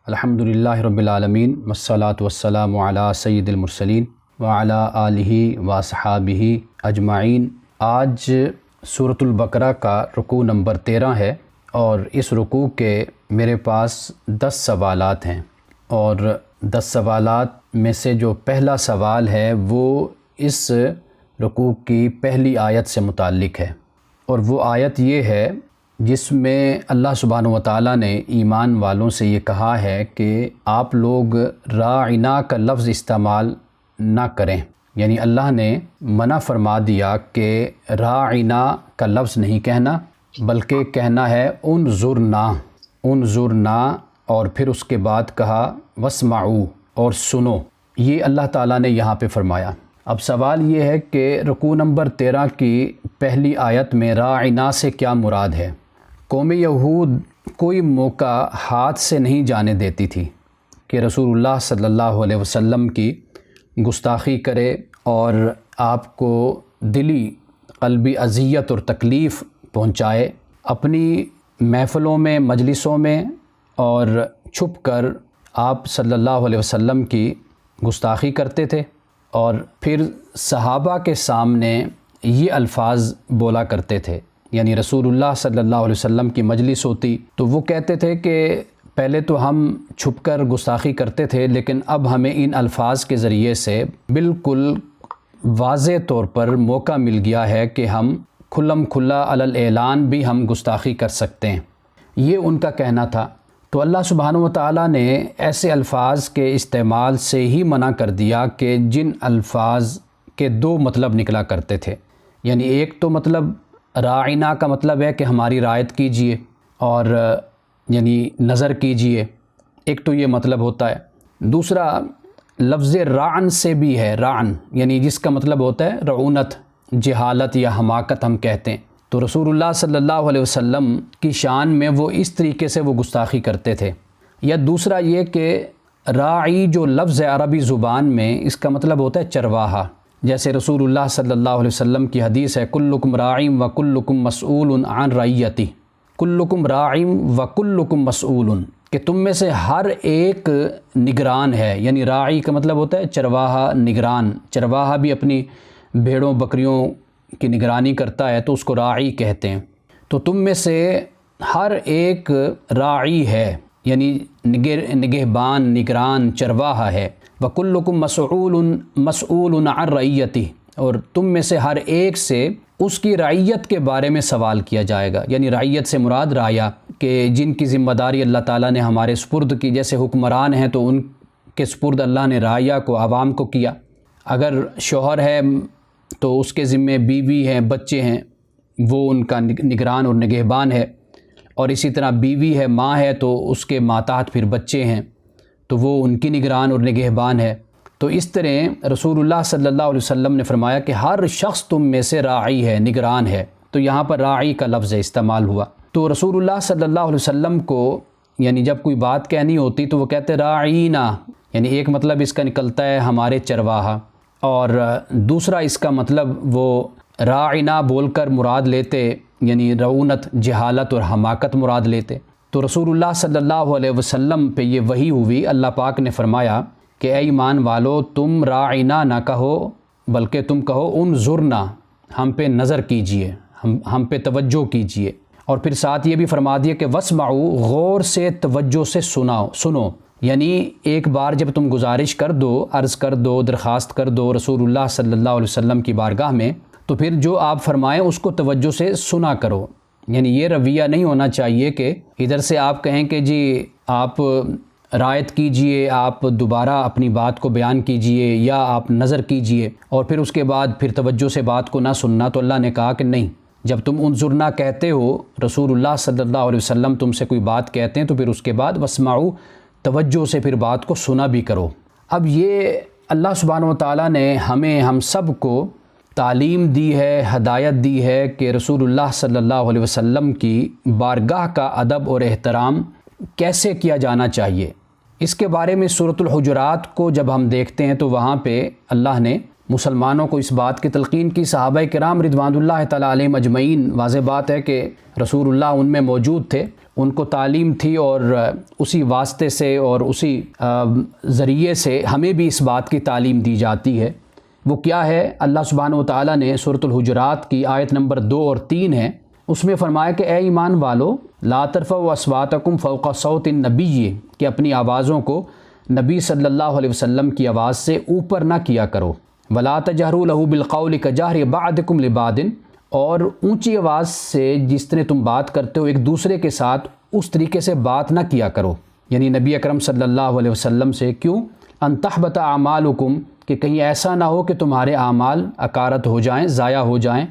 الحمدللہ رب العالمین والصلاة والسلام علی سید المرسلین وعلی آلہ واصحابہ اجمعین۔ آج سورۃ البقرہ کا رکوع نمبر 13 ہے اور اس رکوع کے میرے پاس 10 سوالات ہیں، اور 10 سوالات میں سے جو پہلا سوال ہے وہ اس رکوع کی پہلی آیت سے متعلق ہے، اور وہ آیت یہ ہے جس میں اللہ سبحانہ وتعالیٰ نے ایمان والوں سے یہ کہا ہے کہ آپ لوگ راعنا کا لفظ استعمال نہ کریں، یعنی اللہ نے منع فرما دیا کہ راعنا کا لفظ نہیں کہنا، بلکہ کہنا ہے انظرنا، اور پھر اس کے بعد کہا واسمعوا، اور سنو۔ یہ اللہ تعالیٰ نے یہاں پہ فرمایا۔ اب سوال یہ ہے کہ رکوع نمبر 13 کی پہلی آیت میں راعنا سے کیا مراد ہے؟ قوم یہود کوئی موقع ہاتھ سے نہیں جانے دیتی تھی کہ رسول اللہ صلی اللہ علیہ وسلم کی گستاخی کرے اور آپ کو دلی قلبی اذیت اور تکلیف پہنچائے، اپنی محفلوں میں مجلسوں میں اور چھپ کر آپ صلی اللہ علیہ وسلم کی گستاخی کرتے تھے، اور پھر صحابہ کے سامنے یہ الفاظ بولا کرتے تھے، یعنی رسول اللہ صلی اللہ علیہ وسلم کی مجلس ہوتی تو وہ کہتے تھے کہ پہلے تو ہم چھپ کر گستاخی کرتے تھے، لیکن اب ہمیں ان الفاظ کے ذریعے سے بالکل واضح طور پر موقع مل گیا ہے کہ ہم کھلم کھلا علی الاعلان بھی ہم گستاخی کر سکتے ہیں۔ یہ ان کا کہنا تھا۔ تو اللہ سبحانہ وتعالیٰ نے ایسے الفاظ کے استعمال سے ہی منع کر دیا کہ جن الفاظ کے 2 مطلب نکلا کرتے تھے، یعنی ایک تو مطلب راعنا کا مطلب ہے کہ ہماری رعایت کیجئے اور یعنی نظر کیجئے، ایک تو یہ مطلب ہوتا ہے۔ دوسرا لفظ رعن سے بھی ہے، رعن یعنی جس کا مطلب ہوتا ہے رعونت، جہالت یا حماقت ہم کہتے ہیں۔ تو رسول اللہ صلی اللہ علیہ وسلم کی شان میں وہ اس طریقے سے وہ گستاخی کرتے تھے۔ یا دوسرا یہ کہ راعی جو لفظ ہے عربی زبان میں، اس کا مطلب ہوتا ہے چرواہا، جیسے رسول اللہ صلی اللہ علیہ وسلم کی حدیث ہے کلکم راع و کلکم مسئول عن رعیتی، کلکم راع و کلکم مسئول، کہ تم میں سے ہر ایک نگران ہے، یعنی راعی کا مطلب ہوتا ہے چرواہا، نگران۔ چرواہا بھی اپنی بھیڑوں بکریوں کی نگرانی کرتا ہے تو اس کو راعی کہتے ہیں۔ تو تم میں سے ہر ایک راعی ہے، یعنی نگہبان، نگران، چرواہا ہے۔ وَكُلُّكُمْ مَسْئُولٌ عَنْ رَعِيَّتِهِ، اور تم میں سے ہر ایک سے اس کی رعیت کے بارے میں سوال کیا جائے گا، یعنی رعیت سے مراد رعایا، کہ جن کی ذمہ داری اللہ تعالیٰ نے ہمارے سپرد کی، جیسے حکمران ہیں تو ان کے سپرد اللہ نے رعایا کو، عوام کو کیا۔ اگر شوہر ہے تو اس کے ذمے بیوی ہیں، بچے ہیں، وہ ان کا نگران اور نگہبان ہے، اور اسی طرح بیوی ہے، ماں ہے تو اس کے ماتحت پھر بچے ہیں تو وہ ان کی نگران اور نگہبان ہے۔ تو اس طرح رسول اللہ صلی اللہ علیہ وسلم نے فرمایا کہ ہر شخص تم میں سے راعی ہے، نگران ہے۔ تو یہاں پر راعی کا لفظ استعمال ہوا۔ تو رسول اللہ صلی اللہ علیہ وسلم کو یعنی جب کوئی بات کہنی ہوتی تو وہ کہتے راعینا، یعنی ایک مطلب اس کا نکلتا ہے ہمارے چرواہا، اور دوسرا اس کا مطلب وہ راعینا بول کر مراد لیتے، یعنی رعونت، جہالت اور حماقت مراد لیتے۔ تو رسول اللہ صلی اللہ علیہ وسلم پہ یہ وحی ہوئی، اللہ پاک نے فرمایا کہ اے ایمان والو، تم راعینا نہ کہو بلکہ تم کہو انظرنا، ہم پہ نظر کیجئے، ہم پہ توجہ کیجئے۔ اور پھر ساتھ یہ بھی فرما دیا کہ واسمعوا، غور سے توجہ سے سنو، یعنی ایک بار جب تم گزارش کر دو، عرض کر دو، درخواست کر دو رسول اللہ صلی اللہ علیہ وسلم کی بارگاہ میں، تو پھر جو آپ فرمائیں اس کو توجہ سے سنا کرو۔ یعنی یہ رویہ نہیں ہونا چاہیے کہ ادھر سے آپ کہیں کہ جی آپ رعایت کیجئے، آپ دوبارہ اپنی بات کو بیان کیجئے، یا آپ نظر کیجئے، اور پھر اس کے بعد پھر توجہ سے بات کو نہ سننا۔ تو اللہ نے کہا کہ نہیں، جب تم انظرنا کہتے ہو، رسول اللہ صلی اللہ علیہ وسلم تم سے کوئی بات کہتے ہیں، تو پھر اس کے بعد واسمعوا، توجہ سے پھر بات کو سنا بھی کرو۔ اب یہ اللہ سبحانہ وتعالیٰ نے ہم سب کو تعلیم دی ہے، ہدایت دی ہے کہ رسول اللہ صلی اللہ علیہ وسلم کی بارگاہ کا ادب اور احترام کیسے کیا جانا چاہیے۔ اس کے بارے میں سورۃ الحجرات کو جب ہم دیکھتے ہیں تو وہاں پہ اللہ نے مسلمانوں کو اس بات کی تلقین کی۔ صحابہ کرام رضوان اللہ تعالیٰ علیہم اجمعین، واضح بات ہے کہ رسول اللہ ان میں موجود تھے، ان کو تعلیم تھی، اور اسی واسطے سے اور اسی ذریعے سے ہمیں بھی اس بات کی تعلیم دی جاتی ہے۔ وہ کیا ہے؟ اللہ سبحانہ و تعالیٰ نے سورۃ الحجرات کی آیت نمبر 2 اور 3 ہے، اس میں فرمایا کہ اے ایمان والو لا ترفعوا اصواتکم فوق صوت النبی، کہ اپنی آوازوں کو نبی صلی اللہ علیہ وسلم کی آواز سے اوپر نہ کیا کرو۔ ولا تجہروا لہ بالقول کجہر بعضکم لبعض، اور اونچی آواز سے جس طرح تم بات کرتے ہو ایک دوسرے کے ساتھ اس طریقے سے بات نہ کیا کرو، یعنی نبی اکرم صلی اللہ علیہ وسلم سے۔ کیوں؟ ان تحبط اعمالکم، کہ کہیں ایسا نہ ہو کہ تمہارے اعمال اکارت ہو جائیں، ضائع ہو جائیں،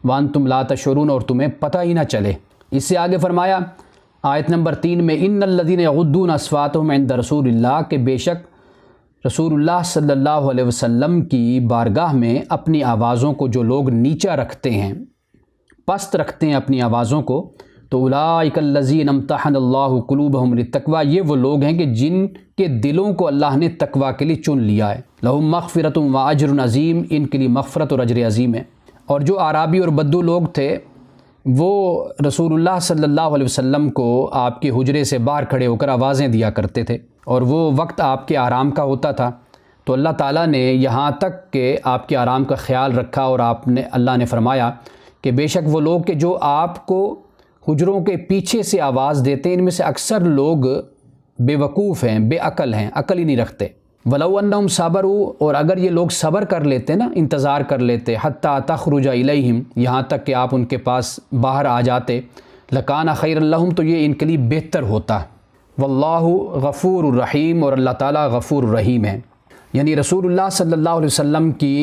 وانتم لا تشعرون، اور تمہیں پتہ ہی نہ چلے۔ اس سے آگے فرمایا آیت نمبر 3 میں ان الذین یغضون اصواتهم عند رسول اللہ، کہ بے شک رسول اللہ صلی اللہ علیہ وسلم کی بارگاہ میں اپنی آوازوں کو جو لوگ نیچا رکھتے ہیں، پست رکھتے ہیں اپنی آوازوں کو، تو اولئک الذین امتحن اللہ قلوبہم للتقوی، یہ وہ لوگ ہیں کہ جن کے دلوں کو اللہ نے تقوی کے لیے چن لیا ہے۔ لہم مغفرۃ و اجر عظیم، ان کے لیے مغفرت اور اجر عظیم ہے۔ اور جو اعرابی اور بدو لوگ تھے وہ رسول اللہ صلی اللہ علیہ وسلم کو آپ کے حجرے سے باہر کھڑے ہو کر آوازیں دیا کرتے تھے، اور وہ وقت آپ کے آرام کا ہوتا تھا، تو اللہ تعالیٰ نے یہاں تک کہ آپ کے آرام کا خیال رکھا، اور اللہ نے فرمایا کہ بے شک وہ لوگ کہ جو آپ کو حجروں کے پیچھے سے آواز دیتے ہیں، ان میں سے اکثر لوگ بے وقوف ہیں، بے عقل ہیں، عقل ہی نہیں رکھتے۔ وَلَوْ أَنَّهُمْ صَبَرُوا، اور اگر یہ لوگ صبر کر لیتے نا، انتظار کر لیتے، حَتَّى تَخْرُجَ إِلَيْهِمْ، یہاں تک کہ آپ ان کے پاس باہر آ جاتے، لَكَانَ خَيْرًا لَهُمْ، تو یہ ان کے لیے بہتر ہوتا۔ وَاللَّهُ غَفُورٌ الرحیم، اور اللہ تعالیٰ غفور الرحیم ہے۔ یعنی رسول اللہ صلی اللہ علیہ وسلم کی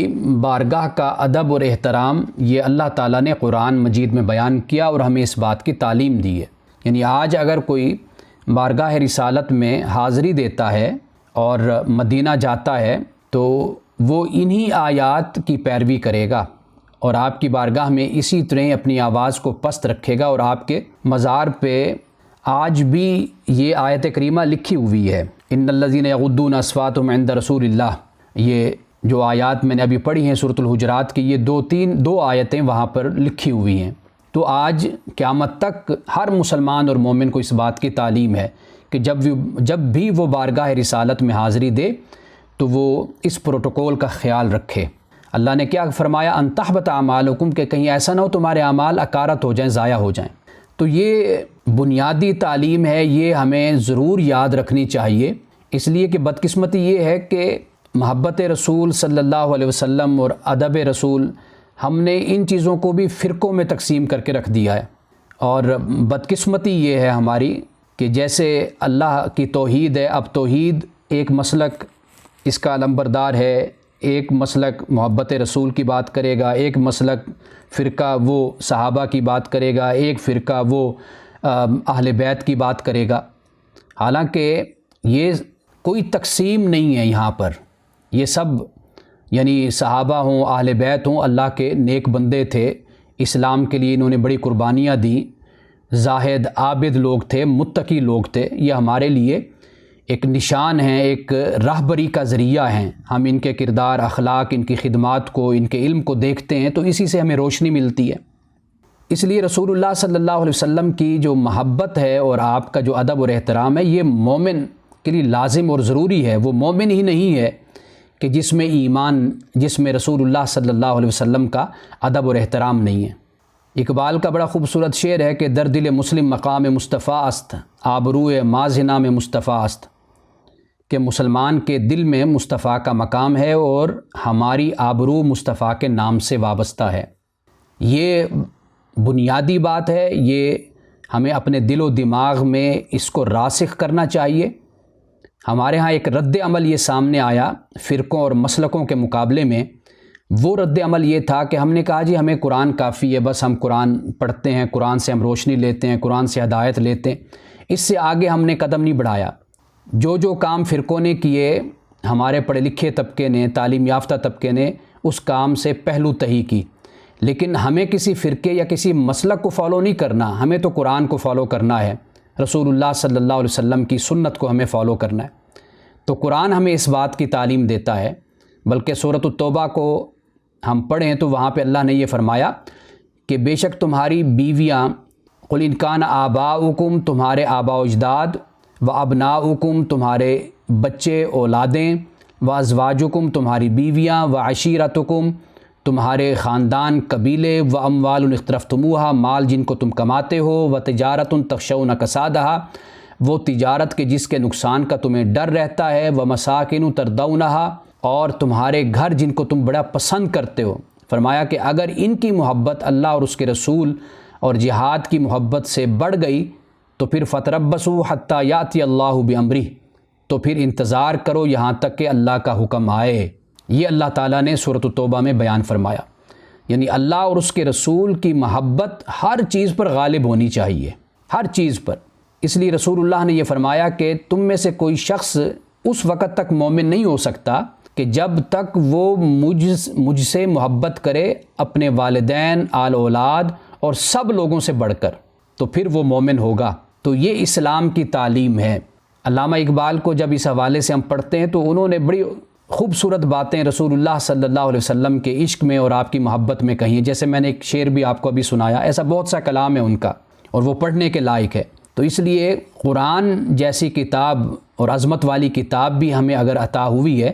بارگاہ کا ادب اور احترام یہ اللہ تعالیٰ نے قرآن مجید میں بیان کیا، اور ہمیں اس بات کی تعلیم دی ہے۔ یعنی آج اگر کوئی بارگاہ رسالت میں حاضری دیتا ہے اور مدینہ جاتا ہے تو وہ انہی آیات کی پیروی کرے گا، اور آپ کی بارگاہ میں اسی طرح اپنی آواز کو پست رکھے گا، اور آپ کے مزار پہ آج بھی یہ آیت کریمہ لکھی ہوئی ہے، ان الذین یغضون اصواتهم عند رسول اللہ۔ یہ جو آیات میں نے ابھی پڑھی ہیں سورۃ الحجرات کی، یہ دو آیتیں وہاں پر لکھی ہوئی ہیں۔ تو آج قیامت تک ہر مسلمان اور مومن کو اس بات کی تعلیم ہے کہ جب بھی وہ بارگاہ رسالت میں حاضری دے تو وہ اس پروٹوکول کا خیال رکھے۔ اللہ نے کیا فرمایا؟ ان تحبط اعمالکم، کہ کہیں ایسا نہ ہو تمہارے اعمال اکارت ہو جائیں، ضائع ہو جائیں۔ تو یہ بنیادی تعلیم ہے، یہ ہمیں ضرور یاد رکھنی چاہیے، اس لیے کہ بدقسمتی یہ ہے کہ محبت رسول صلی اللہ علیہ وسلم اور ادب رسول، ہم نے ان چیزوں کو بھی فرقوں میں تقسیم کر کے رکھ دیا ہے، اور بدقسمتی یہ ہے ہماری کہ جیسے اللہ کی توحید ہے، اب توحید ایک مسلک اس کا علمبردار ہے، ایک مسلک محبت رسول کی بات کرے گا، ایک مسلک فرقہ وہ صحابہ کی بات کرے گا، ایک فرقہ وہ اہل بیت کی بات کرے گا۔ حالانکہ یہ کوئی تقسیم نہیں ہے یہاں پر، یہ سب یعنی صحابہ ہوں، اہل بیت ہوں، اللہ کے نیک بندے تھے، اسلام کے لیے انہوں نے بڑی قربانیاں دیں، زاہد عابد لوگ تھے، متقی لوگ تھے۔ یہ ہمارے لیے ایک نشان ہیں، ایک راہبری کا ذریعہ ہیں۔ ہم ان کے کردار، اخلاق، ان کی خدمات کو، ان کے علم کو دیکھتے ہیں تو اسی سے ہمیں روشنی ملتی ہے۔ اس لیے رسول اللہ صلی اللہ علیہ وسلم کی جو محبت ہے اور آپ کا جو ادب اور احترام ہے، یہ مومن کے لیے لازم اور ضروری ہے۔ وہ مومن ہی نہیں ہے کہ جس میں ایمان، جس میں رسول اللہ صلی اللہ علیہ وسلم کا ادب اور احترام نہیں ہے۔ اقبال کا بڑا خوبصورت شعر ہے کہ در دل مسلم مقام مصطفیٰ است، آبروئے مازنا میں مصطفیٰ است، کہ مسلمان کے دل میں مصطفیٰ کا مقام ہے اور ہماری آبرو مصطفیٰ کے نام سے وابستہ ہے۔ یہ بنیادی بات ہے، یہ ہمیں اپنے دل و دماغ میں اس کو راسخ کرنا چاہیے۔ ہمارے ہاں ایک رد عمل یہ سامنے آیا فرقوں اور مسلکوں کے مقابلے میں، وہ رد عمل یہ تھا کہ ہم نے کہا جی ہمیں قرآن کافی ہے، بس ہم قرآن پڑھتے ہیں، قرآن سے ہم روشنی لیتے ہیں، قرآن سے ہدایت لیتے ہیں، اس سے آگے ہم نے قدم نہیں بڑھایا۔ جو کام فرقوں نے کیے، ہمارے پڑھے لکھے طبقے نے، تعلیم یافتہ طبقے نے اس کام سے پہلو تہی کی، لیکن ہمیں کسی فرقے یا کسی مسلک کو فالو نہیں کرنا، ہمیں تو قرآن کو فالو کرنا ہے، رسول اللہ صلی اللہ علیہ وسلم کی سنت کو ہمیں فالو کرنا ہے۔ تو قرآن ہمیں اس بات کی تعلیم دیتا ہے بلکہ سورۃ التوبہ کو ہم پڑھیں تو وہاں پہ اللہ نے یہ فرمایا کہ بے شک تمہاری بیویاں، قل ان کان آباؤکم تمہارے آباء و اجداد، و ابناؤکم تمہارے بچے اولادیں، و ازواجکم تمہاری بیویاں، و عشیرتکم تمہارے خاندان قبیلے، و اموال اقترفتموہا مال جن کو تم کماتے ہو، و تجارت تخشون کسادہا وہ تجارت کے جس کے نقصان کا تمہیں ڈر رہتا ہے، و مساکن تردونہا اور تمہارے گھر جن کو تم بڑا پسند کرتے ہو۔ فرمایا کہ اگر ان کی محبت اللہ اور اس کے رسول اور جہاد کی محبت سے بڑھ گئی تو پھر فتربصوا حتیٰ یاتی اللہ بامرہ، تو پھر انتظار کرو یہاں تک کہ اللہ کا حکم آئے۔ یہ اللہ تعالیٰ نے سورۃ التوبہ میں بیان فرمایا، یعنی اللہ اور اس کے رسول کی محبت ہر چیز پر غالب ہونی چاہیے، ہر چیز پر۔ اس لیے رسول اللہ نے یہ فرمایا کہ تم میں سے کوئی شخص اس وقت تک مومن نہیں ہو سکتا کہ جب تک وہ مجھ سے محبت کرے اپنے والدین، آل اولاد اور سب لوگوں سے بڑھ کر، تو پھر وہ مومن ہوگا۔ تو یہ اسلام کی تعلیم ہے۔ علامہ اقبال کو جب اس حوالے سے ہم پڑھتے ہیں تو انہوں نے بڑی خوبصورت باتیں رسول اللہ صلی اللہ علیہ وسلم کے عشق میں اور آپ کی محبت میں کہی ہیں، جیسے میں نے ایک شعر بھی آپ کو ابھی سنایا۔ ایسا بہت سا کلام ہے ان کا اور وہ پڑھنے کے لائق ہے۔ تو اس لیے قرآن جیسی کتاب اور عظمت والی کتاب بھی ہمیں اگر عطا ہوئی ہے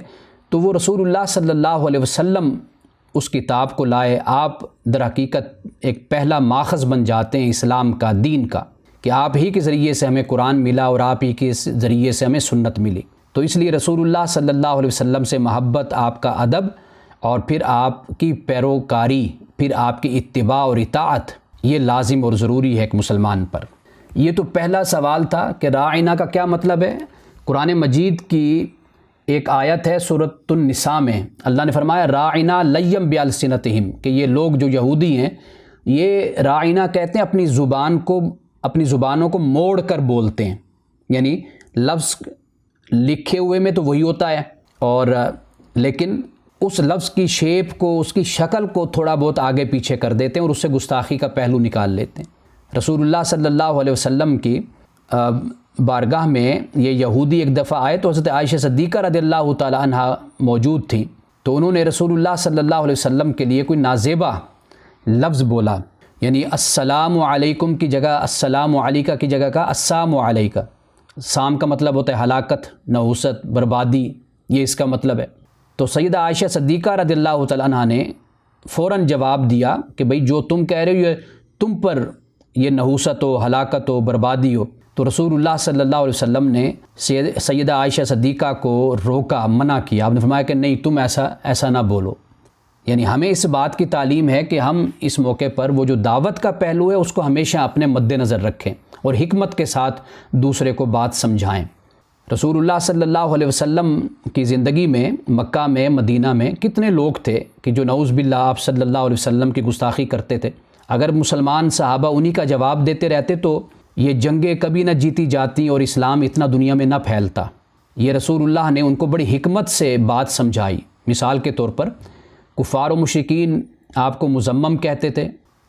تو وہ رسول اللہ صلی اللہ علیہ وسلم اس کتاب کو لائے۔ آپ در حقیقت ایک پہلا ماخذ بن جاتے ہیں اسلام کا، دین کا، کہ آپ ہی کے ذریعے سے ہمیں قرآن ملا اور آپ ہی کے ذریعے سے ہمیں سنت ملی۔ تو اس لیے رسول اللہ صلی اللہ علیہ وسلم سے محبت، آپ کا ادب اور پھر آپ کی پیروکاری، پھر آپ کی اتباع اور اطاعت، یہ لازم اور ضروری ہے ایک مسلمان پر۔ یہ تو پہلا سوال تھا کہ راعنا کا کیا مطلب ہے۔ قرآن مجید کی ایک آیت ہے سورۃ النساء میں، اللہ نے فرمایا راعنا لیم بالسنتہم، کہ یہ لوگ جو یہودی ہیں یہ راعنا کہتے ہیں اپنی زبانوں کو موڑ کر بولتے ہیں، یعنی لفظ لکھے ہوئے میں تو وہی ہوتا ہے اور لیکن اس لفظ کی شیپ کو، اس کی شکل کو تھوڑا بہت آگے پیچھے کر دیتے ہیں اور اس سے گستاخی کا پہلو نکال لیتے ہیں۔ رسول اللہ صلی اللہ علیہ وسلم کی بارگاہ میں یہ یہودی ایک دفعہ آئے تو حضرت عائشہ صدیقہ رضی اللہ تعالی عنہا موجود تھیں، تو انہوں نے رسول اللہ صلی اللہ علیہ وسلم کے لیے کوئی نازیبہ لفظ بولا، یعنی السلام علیکم کی جگہ السلام علیکہ کی جگہ کا السلام علیکہ۔ سام کا مطلب ہوتا ہے ہلاکت، نحوست، بربادی، یہ اس کا مطلب ہے۔ تو سیدہ عائشہ صدیقہ رضی اللہ تعالی عنہا نے فوراً جواب دیا کہ بھئی جو تم کہہ رہے ہو یہ تم پر یہ نحوست ہو، ہلاکت ہو، بربادی ہو۔ تو رسول اللہ صلی اللہ علیہ وسلم نے سیدہ عائشہ صدیقہ کو روکا، منع کیا۔ آپ نے فرمایا کہ نہیں، تم ایسا نہ بولو۔ یعنی ہمیں اس بات کی تعلیم ہے کہ ہم اس موقع پر وہ جو دعوت کا پہلو ہے اس کو ہمیشہ اپنے مد نظر رکھیں اور حکمت کے ساتھ دوسرے کو بات سمجھائیں۔ رسول اللہ صلی اللہ علیہ وسلم کی زندگی میں مکہ میں، مدینہ میں کتنے لوگ تھے کہ جو نعوذ باللہ آپ صلی اللہ علیہ وسلم کی گستاخی کرتے تھے۔ اگر مسلمان صحابہ انہی کا جواب دیتے رہتے تو یہ جنگیں کبھی نہ جیتی جاتی اور اسلام اتنا دنیا میں نہ پھیلتا۔ یہ رسول اللہ نے ان کو بڑی حکمت سے بات سمجھائی۔ مثال کے طور پر کفار و مشرکین آپ کو مذمم کہتے تھے،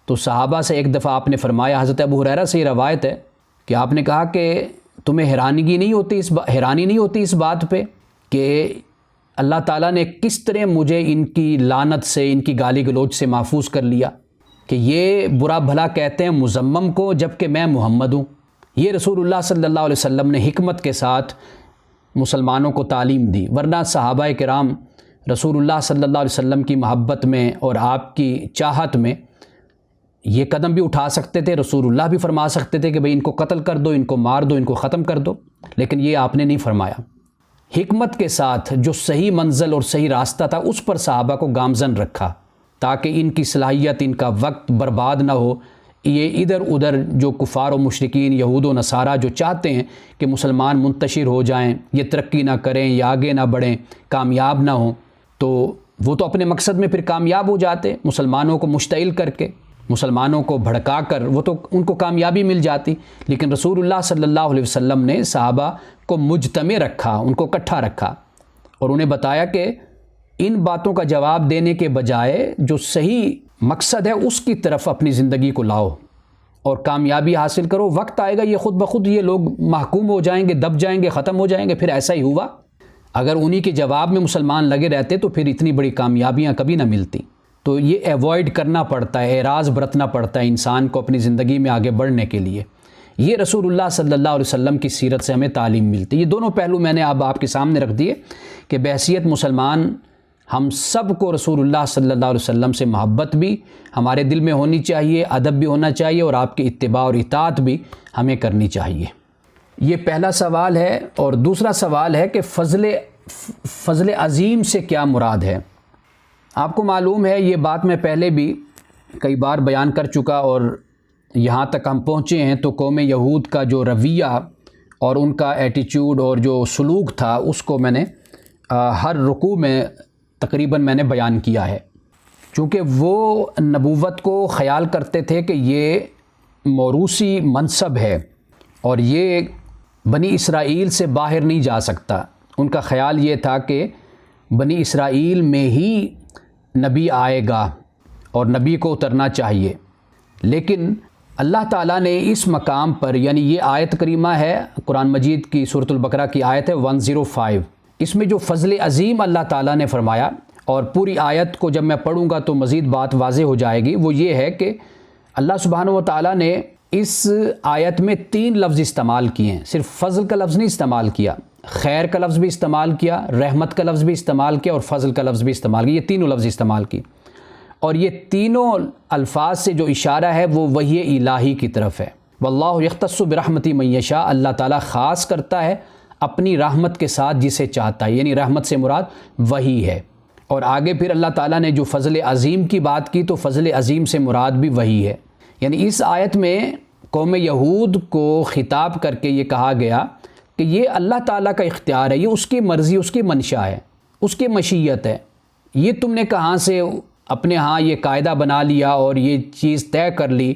تو صحابہ سے ایک دفعہ آپ نے فرمایا، حضرت ابو ہریرہ سے یہ روایت ہے کہ آپ نے کہا کہ تمہیں حیرانی نہیں ہوتی اس بات پہ کہ اللہ تعالیٰ نے کس طرح مجھے ان کی لعنت سے، ان کی گالی گلوچ سے محفوظ کر لیا، کہ یہ برا بھلا کہتے ہیں مذمم کو جبکہ میں محمد ہوں۔ یہ رسول اللہ صلی اللہ علیہ وسلم نے حکمت کے ساتھ مسلمانوں کو تعلیم دی، ورنہ صحابہ کرام رسول اللہ صلی اللہ علیہ وسلم کی محبت میں اور آپ کی چاہت میں یہ قدم بھی اٹھا سکتے تھے، رسول اللہ بھی فرما سکتے تھے کہ بھئی ان کو قتل کر دو، ان کو مار دو، ان کو ختم کر دو، لیکن یہ آپ نے نہیں فرمایا۔ حکمت کے ساتھ جو صحیح منزل اور صحیح راستہ تھا اس پر صحابہ کو گامزن رکھا تاکہ ان کی صلاحیت، ان کا وقت برباد نہ ہو۔ یہ ادھر ادھر جو کفار و مشرکین، یہود و نصارہ جو چاہتے ہیں کہ مسلمان منتشر ہو جائیں، یہ ترقی نہ کریں، یہ آگے نہ بڑھیں، کامیاب نہ ہوں، تو وہ تو اپنے مقصد میں پھر کامیاب ہو جاتے، مسلمانوں کو مشتعل کر کے، مسلمانوں کو بھڑکا کر، وہ تو ان کو کامیابی مل جاتی۔ لیکن رسول اللہ صلی اللہ علیہ وسلم نے صحابہ کو مجتمع رکھا، ان کو اکٹھا رکھا اور انہیں بتایا کہ ان باتوں کا جواب دینے کے بجائے جو صحیح مقصد ہے اس کی طرف اپنی زندگی کو لاؤ اور کامیابی حاصل کرو۔ وقت آئے گا یہ خود بخود یہ لوگ محکوم ہو جائیں گے، دب جائیں گے، ختم ہو جائیں گے۔ پھر ایسا ہی ہوا۔ اگر انہی کے جواب میں مسلمان لگے رہتے تو پھر اتنی بڑی کامیابیاں کبھی نہ ملتی۔ تو یہ ایوائڈ کرنا پڑتا ہے، اعراض برتنا پڑتا ہے انسان کو اپنی زندگی میں آگے بڑھنے کے لیے۔ یہ رسول اللہ صلی اللہ علیہ وسلم کی سیرت سے ہمیں تعلیم ملتی ہے۔ یہ دونوں پہلو میں نے اب آپ کے سامنے رکھ دیے کہ بحیثیت مسلمان ہم سب کو رسول اللہ صلی اللہ علیہ وسلم سے محبت بھی ہمارے دل میں ہونی چاہیے، ادب بھی ہونا چاہیے، اور آپ کی اتباع اور اطاعت بھی ہمیں کرنی چاہیے۔ یہ پہلا سوال ہے۔ اور دوسرا سوال ہے کہ فضل عظیم سے کیا مراد ہے؟ آپ کو معلوم ہے یہ بات میں پہلے بھی کئی بار بیان کر چکا، اور یہاں تک ہم پہنچے ہیں تو قوم یہود کا جو رویہ اور ان کا ایٹیچیوڈ اور جو سلوک تھا اس کو میں نے ہر رکوع میں تقریباً میں نے بیان کیا ہے۔ چونکہ وہ نبوت کو خیال کرتے تھے کہ یہ موروثی منصب ہے اور یہ بنی اسرائیل سے باہر نہیں جا سکتا۔ ان کا خیال یہ تھا کہ بنی اسرائیل میں ہی نبی آئے گا اور نبی کو اترنا چاہیے۔ لیکن اللہ تعالیٰ نے اس مقام پر، یعنی یہ آیت کریمہ ہے قرآن مجید کی سورۃ البقرہ کی آیت ہے 105، اس میں جو فضل عظیم اللہ تعالیٰ نے فرمایا، اور پوری آیت کو جب میں پڑھوں گا تو مزید بات واضح ہو جائے گی، وہ یہ ہے کہ اللہ سبحانہ و تعالیٰ نے اس آیت میں 3 لفظ استعمال کیے ہیں۔ صرف فضل کا لفظ نہیں استعمال کیا، خیر کا لفظ بھی استعمال کیا، رحمت کا لفظ بھی استعمال کیا، اور فضل کا لفظ بھی استعمال کیا۔ یہ تینوں لفظ استعمال کی، اور یہ تینوں الفاظ سے جو اشارہ ہے وہ وحی الہی کی طرف ہے۔ واللہ یختص برحمتہ من یشاء، اللہ تعالیٰ خاص کرتا ہے اپنی رحمت کے ساتھ جسے چاہتا ہے، یعنی رحمت سے مراد وحی ہے۔ اور آگے پھر اللہ تعالیٰ نے جو فضل عظیم کی بات کی تو فضل عظیم سے مراد بھی وحی ہے۔ یعنی اس آیت میں قوم یہود کو خطاب کر کے یہ کہا گیا کہ یہ اللہ تعالیٰ کا اختیار ہے، یہ اس کی مرضی، اس کی منشا ہے، اس کی مشیت ہے۔ یہ تم نے کہاں سے اپنے ہاں یہ قاعدہ بنا لیا اور یہ چیز طے کر لی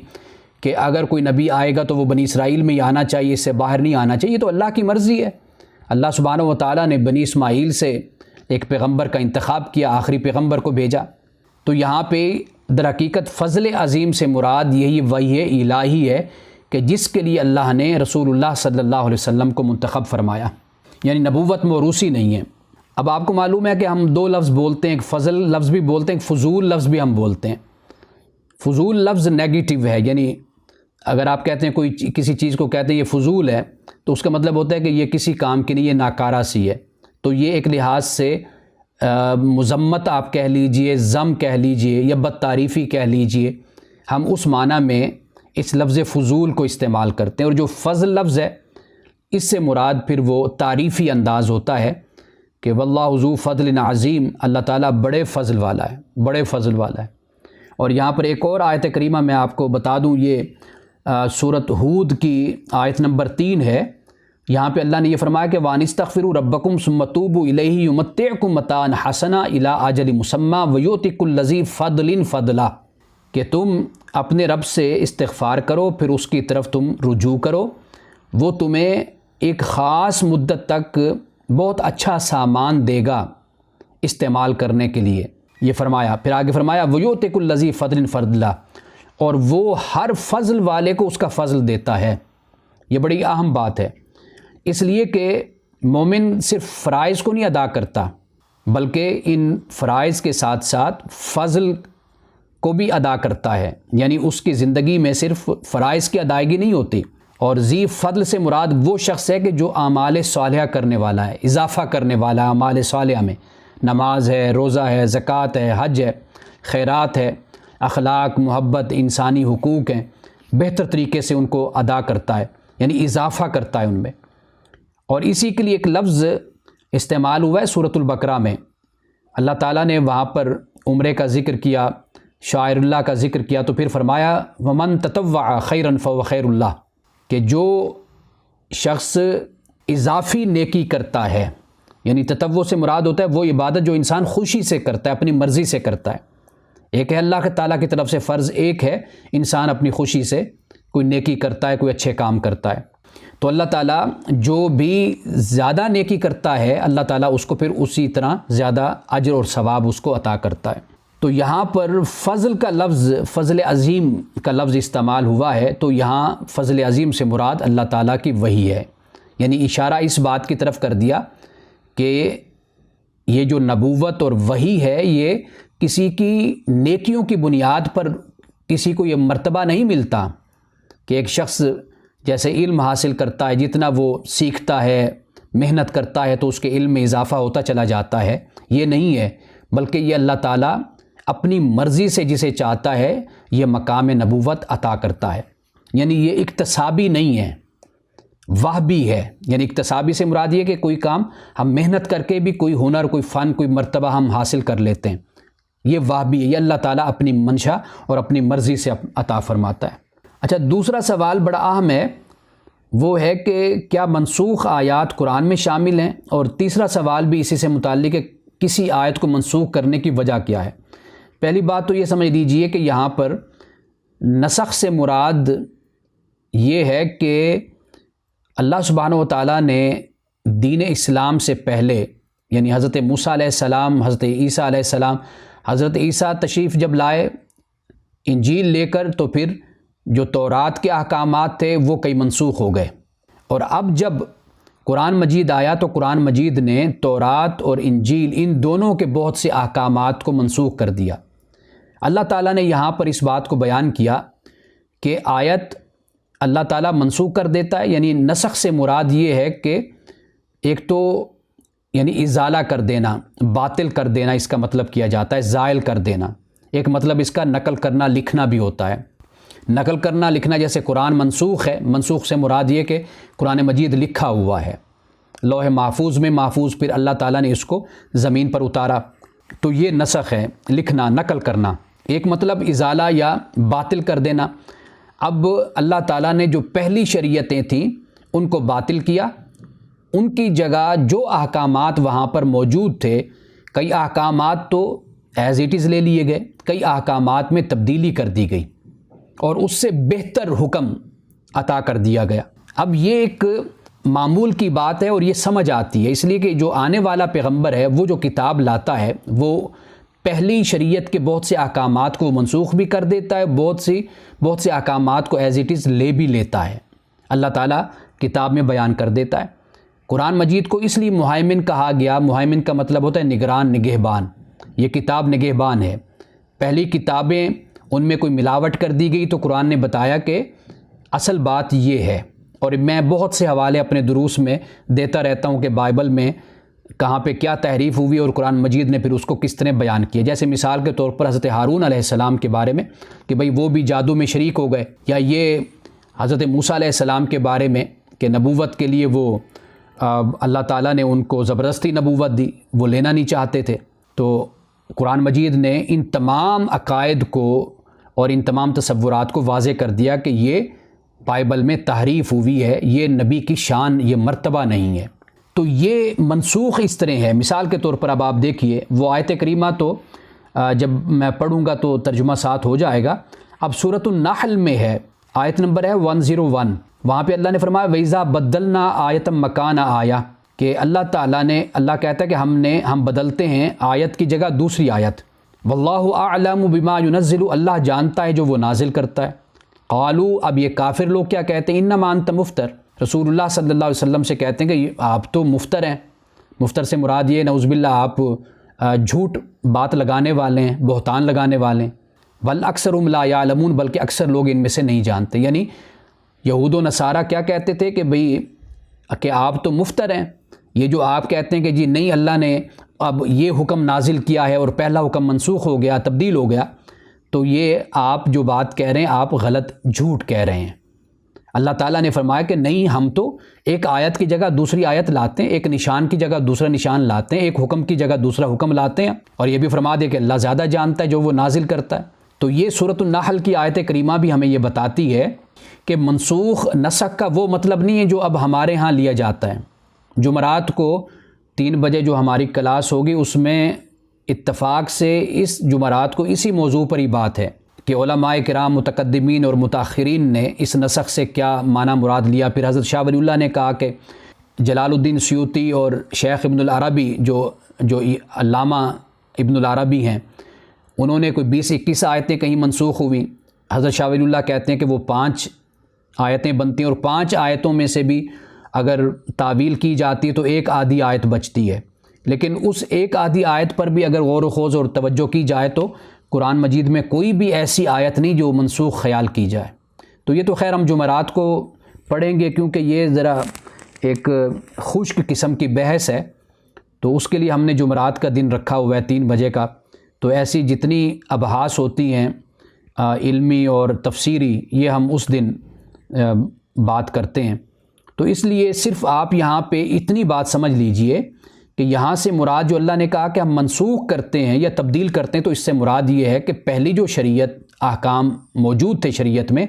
کہ اگر کوئی نبی آئے گا تو وہ بنی اسرائیل میں ہی آنا چاہیے، اس سے باہر نہیں آنا چاہیے؟ یہ تو اللہ کی مرضی ہے۔ اللہ سبحانہ و تعالیٰ نے بنی اسماعیل سے ایک پیغمبر کا انتخاب کیا، آخری پیغمبر کو بھیجا۔ تو یہاں پہ در حقیقت فضل عظیم سے مراد یہی وحی الہی ہے کہ جس کے لیے اللہ نے رسول اللہ صلی اللہ علیہ وسلم کو منتخب فرمایا، یعنی نبوت موروثی نہیں ہے۔ اب آپ کو معلوم ہے کہ ہم 2 لفظ بولتے ہیں، ایک فضل لفظ بھی بولتے ہیں، ایک فضول لفظ بھی ہم بولتے ہیں۔ فضول لفظ نیگیٹو ہے، یعنی اگر آپ کہتے ہیں کوئی کسی چیز کو کہتے ہیں یہ فضول ہے تو اس کا مطلب ہوتا ہے کہ یہ کسی کام کی نہیں، یہ ناکارہ سی ہے۔ تو یہ ایک لحاظ سے مذمت آپ کہہ لیجئے، ذم کہہ لیجئے، یا بدتعریفی کہہ لیجئے، ہم اس معنی میں اس لفظ فضول کو استعمال کرتے ہیں۔ اور جو فضل لفظ ہے اس سے مراد پھر وہ تعریفی انداز ہوتا ہے کہ واللہ ذو فضل عظیم، اللہ تعالیٰ بڑے فضل والا ہے، بڑے فضل والا ہے۔ اور یہاں پر ایک اور آیت کریمہ میں آپ کو بتا دوں، یہ سورۃ ہود کی آیت نمبر 3 ہے۔ یہاں پہ اللہ نے یہ فرمایا کہ وَانِسْتَغْفِرُوا رَبَّكُمْ ثُمَّ تُوبُوا إِلَيْهِ يُمَتِّعْكُمْ مَتَاعًا حَسَنًا إِلَىٰ أَجَلٍ مُّسَمًّى وَيُؤْتِ كُلَّ ذِي فَضْلٍ فَضْلَهُ، کہ تم اپنے رب سے استغفار کرو، پھر اس کی طرف تم رجوع کرو، وہ تمہیں ایک خاص مدت تک بہت اچھا سامان دے گا استعمال کرنے کے لیے۔ یہ فرمایا، پھر آگے فرمایا وَيُؤْتِ كُلَّ ذِي فَضْلٍ فَضْلَهُ، اور وہ ہر فضل والے کو اس کا فضل دیتا ہے۔ یہ بڑی اہم بات ہے، اس لیے کہ مومن صرف فرائض کو نہیں ادا کرتا بلکہ ان فرائض کے ساتھ ساتھ فضل کو بھی ادا کرتا ہے، یعنی اس کی زندگی میں صرف فرائض کی ادائیگی نہیں ہوتی۔ اور ذی فضل سے مراد وہ شخص ہے کہ جو اعمال صالحہ کرنے والا ہے، اضافہ کرنے والا ہے اعمال صالحہ میں، نماز ہے، روزہ ہے، زکوٰۃ ہے، حج ہے، خیرات ہے، اخلاق، محبت، انسانی حقوق ہیں، بہتر طریقے سے ان کو ادا کرتا ہے، یعنی اضافہ کرتا ہے ان میں۔ اور اسی کے لیے ایک لفظ استعمال ہوا ہے سورۃ البقرہ میں، اللہ تعالیٰ نے وہاں پر عمرے کا ذکر کیا، شاعر اللہ کا ذکر کیا، تو پھر فرمایا وَمَن تَطَوَّعَ خَيْرًا فَهُوَ خَيْرٌ لَهُ، کہ جو شخص اضافی نیکی کرتا ہے، یعنی تطوع سے مراد ہوتا ہے وہ عبادت جو انسان خوشی سے کرتا ہے، اپنی مرضی سے کرتا ہے۔ ایک ہے اللہ تعالیٰ کی طرف سے فرض، ایک ہے انسان اپنی خوشی سے کوئی نیکی کرتا ہے، کوئی اچھے کام کرتا ہے۔ تو اللہ تعالیٰ جو بھی زیادہ نیکی کرتا ہے اللہ تعالیٰ اس کو پھر اسی طرح زیادہ اجر اور ثواب اس کو عطا کرتا ہے۔ تو یہاں پر فضل کا لفظ، فضل عظیم کا لفظ استعمال ہوا ہے، تو یہاں فضل عظیم سے مراد اللہ تعالیٰ کی وحی ہے، یعنی اشارہ اس بات کی طرف کر دیا کہ یہ جو نبوت اور وحی ہے یہ کسی کی نیکیوں کی بنیاد پر کسی کو یہ مرتبہ نہیں ملتا کہ ایک شخص جیسے علم حاصل کرتا ہے، جتنا وہ سیکھتا ہے، محنت کرتا ہے تو اس کے علم میں اضافہ ہوتا چلا جاتا ہے. یہ نہیں ہے، بلکہ یہ اللہ تعالیٰ اپنی مرضی سے جسے چاہتا ہے یہ مقام نبوت عطا کرتا ہے. یعنی یہ اکتسابی نہیں ہے، وہبی ہے. یعنی اکتسابی سے مراد یہ کہ کوئی کام ہم محنت کر کے بھی کوئی ہنر، کوئی فن، کوئی مرتبہ ہم حاصل کر لیتے ہیں. یہ وہبی ہے، یہ اللہ تعالیٰ اپنی منشا اور اپنی مرضی سے عطا فرماتا ہے. اچھا، دوسرا سوال بڑا اہم ہے، وہ ہے کہ کیا منسوخ آیات قرآن میں شامل ہیں؟ اور تیسرا سوال بھی اسی سے متعلق ہے، کسی آیت کو منسوخ کرنے کی وجہ کیا ہے؟ پہلی بات تو یہ سمجھ لیجئے کہ یہاں پر نسخ سے مراد یہ ہے کہ اللہ سبحانہ و تعالیٰ نے دین اسلام سے پہلے، یعنی حضرت موسیٰ علیہ السلام، حضرت عیسیٰ علیہ السلام، حضرت عیسیٰ تشریف جب لائے انجیل لے کر، تو پھر جو تورات کے احکامات تھے وہ کئی منسوخ ہو گئے. اور اب جب قرآن مجید آیا تو قرآن مجید نے تورات اور انجیل ان دونوں کے بہت سے احکامات کو منسوخ کر دیا. اللہ تعالیٰ نے یہاں پر اس بات کو بیان کیا کہ آیت اللہ تعالیٰ منسوخ کر دیتا ہے. یعنی نسخ سے مراد یہ ہے کہ ایک تو یعنی ازالہ کر دینا، باطل کر دینا اس کا مطلب کیا جاتا ہے، زائل کر دینا. ایک مطلب اس کا نقل کرنا، لکھنا بھی ہوتا ہے. نقل کرنا، لکھنا، جیسے قرآن منسوخ ہے، منسوخ سے مراد یہ کہ قرآن مجید لکھا ہوا ہے لوح محفوظ میں، محفوظ پھر اللہ تعالیٰ نے اس کو زمین پر اتارا، تو یہ نسخ ہے، لکھنا، نقل کرنا. ایک مطلب ازالہ یا باطل کر دینا. اب اللہ تعالیٰ نے جو پہلی شریعتیں تھیں ان کو باطل کیا، ان کی جگہ جو احکامات وہاں پر موجود تھے، کئی احکامات تو ایز اٹ از لے لیے گئے، کئی احکامات میں تبدیلی کر دی گئی اور اس سے بہتر حکم عطا کر دیا گیا. اب یہ ایک معمول کی بات ہے اور یہ سمجھ آتی ہے، اس لیے کہ جو آنے والا پیغمبر ہے وہ جو کتاب لاتا ہے وہ پہلی شریعت کے بہت سے احکامات کو منسوخ بھی کر دیتا ہے، بہت سے احکامات کو ایز اٹ از لے بھی لیتا ہے. اللہ تعالیٰ کتاب میں بیان کر دیتا ہے. قرآن مجید کو اس لیے مہیمن کہا گیا. مہیمن کا مطلب ہوتا ہے نگران، نگہبان. یہ کتاب نگہبان ہے. پہلی کتابیں ان میں کوئی ملاوٹ کر دی گئی تو قرآن نے بتایا کہ اصل بات یہ ہے. اور میں بہت سے حوالے اپنے دروس میں دیتا رہتا ہوں کہ بائبل میں کہاں پہ کیا تحریف ہوئی اور قرآن مجید نے پھر اس کو کس طرح بیان کیا. جیسے مثال کے طور پر حضرت ہارون علیہ السلام کے بارے میں کہ بھئی وہ بھی جادو میں شریک ہو گئے، یا یہ حضرت موسیٰ علیہ السلام کے بارے میں کہ نبوت کے لیے وہ اللہ تعالیٰ نے ان کو زبردستی نبوت دی، وہ لینا نہیں چاہتے تھے. تو قرآن مجید نے ان تمام عقائد کو اور ان تمام تصورات کو واضح کر دیا کہ یہ بائبل میں تحریف ہوئی ہے، یہ نبی کی شان، یہ مرتبہ نہیں ہے. تو یہ منسوخ اس طرح ہے. مثال کے طور پر اب آپ دیکھیے وہ آیت کریمہ، تو جب میں پڑھوں گا تو ترجمہ ساتھ ہو جائے گا. اب سورۃ النحل میں ہے، آیت نمبر ہے 101. وہاں پہ اللہ نے فرمایا وَإِذَا بَدَّلْنَا آیَةً مَّكَانَ آیَةٍ، کہ اللہ تعالیٰ نے، اللہ کہتا ہے کہ ہم بدلتے ہیں آیت کی جگہ دوسری آیت. واللہ اعلم بما ينزل، اللہ جانتا ہے جو وہ نازل کرتا ہے. قالوا، اب یہ کافر لوگ کیا کہتے ہیں، انما انت مفتر. رسول اللہ صلی اللہ علیہ وسلم سے کہتے ہیں کہ آپ تو مفتر ہیں. مفتر سے مراد یہ نعوذ باللہ آپ جھوٹ بات لگانے والے ہیں، بہتان لگانے والے ہیں. بل اکثرهم لا يعلمون، بلکہ اکثر لوگ ان میں سے نہیں جانتے. یعنی یہود و نصارہ کیا کہتے تھے کہ بھئی کہ آپ تو مفتر ہیں. یہ جو آپ کہتے ہیں کہ جی نہیں اللہ نے اب یہ حکم نازل کیا ہے اور پہلا حکم منسوخ ہو گیا، تبدیل ہو گیا، تو یہ آپ جو بات کہہ رہے ہیں آپ غلط، جھوٹ کہہ رہے ہیں. اللہ تعالیٰ نے فرمایا کہ نہیں، ہم تو ایک آیت کی جگہ دوسری آیت لاتے ہیں، ایک نشان کی جگہ دوسرا نشان لاتے ہیں، ایک حکم کی جگہ دوسرا حکم لاتے ہیں. اور یہ بھی فرما دے کہ اللہ زیادہ جانتا ہے جو وہ نازل کرتا ہے. تو یہ سورۃ النحل کی آیت کریمہ بھی ہمیں یہ بتاتی ہے کہ منسوخ نسخ کا وہ مطلب نہیں ہے جو اب ہمارے ہاں لیا جاتا ہے. جمعرات کو 3 بجے جو ہماری کلاس ہوگی اس میں اتفاق سے اس جمعرات کو اسی موضوع پر ہی بات ہے کہ علماء کرام متقدمین اور متاخرین نے اس نسخ سے کیا معنی مراد لیا. پھر حضرت شاہ ولی اللہ نے کہا کہ جلال الدین سیوطی اور شیخ ابن العربی جو علامہ ابن العربی ہیں، انہوں نے کوئی 20-21 آیتیں کہیں منسوخ ہوئیں. حضرت شاہ ولی اللہ کہتے ہیں کہ وہ 5 آیتیں بنتی ہیں اور 5 آیتوں میں سے بھی اگر تعویل کی جاتی ہے تو ایک آدھی آیت بچتی ہے. لیکن اس ایک آدھی آیت پر بھی اگر غور و خوض اور توجہ کی جائے تو قرآن مجید میں کوئی بھی ایسی آیت نہیں جو منسوخ خیال کی جائے۔ تو یہ تو خیر ہم جمعرات کو پڑھیں گے، کیونکہ یہ ذرا ایک خشک قسم کی بحث ہے، تو اس کے لیے ہم نے جمعرات کا دن رکھا ہوا ہے 3 بجے کا۔ تو ایسی جتنی ابحاث ہوتی ہیں علمی اور تفسیری، یہ ہم اس دن بات کرتے ہیں۔ تو اس لیے صرف آپ یہاں پہ اتنی بات سمجھ لیجئے کہ یہاں سے مراد جو اللہ نے کہا کہ ہم منسوخ کرتے ہیں یا تبدیل کرتے ہیں، تو اس سے مراد یہ ہے کہ پہلی جو شریعت احکام موجود تھے شریعت میں،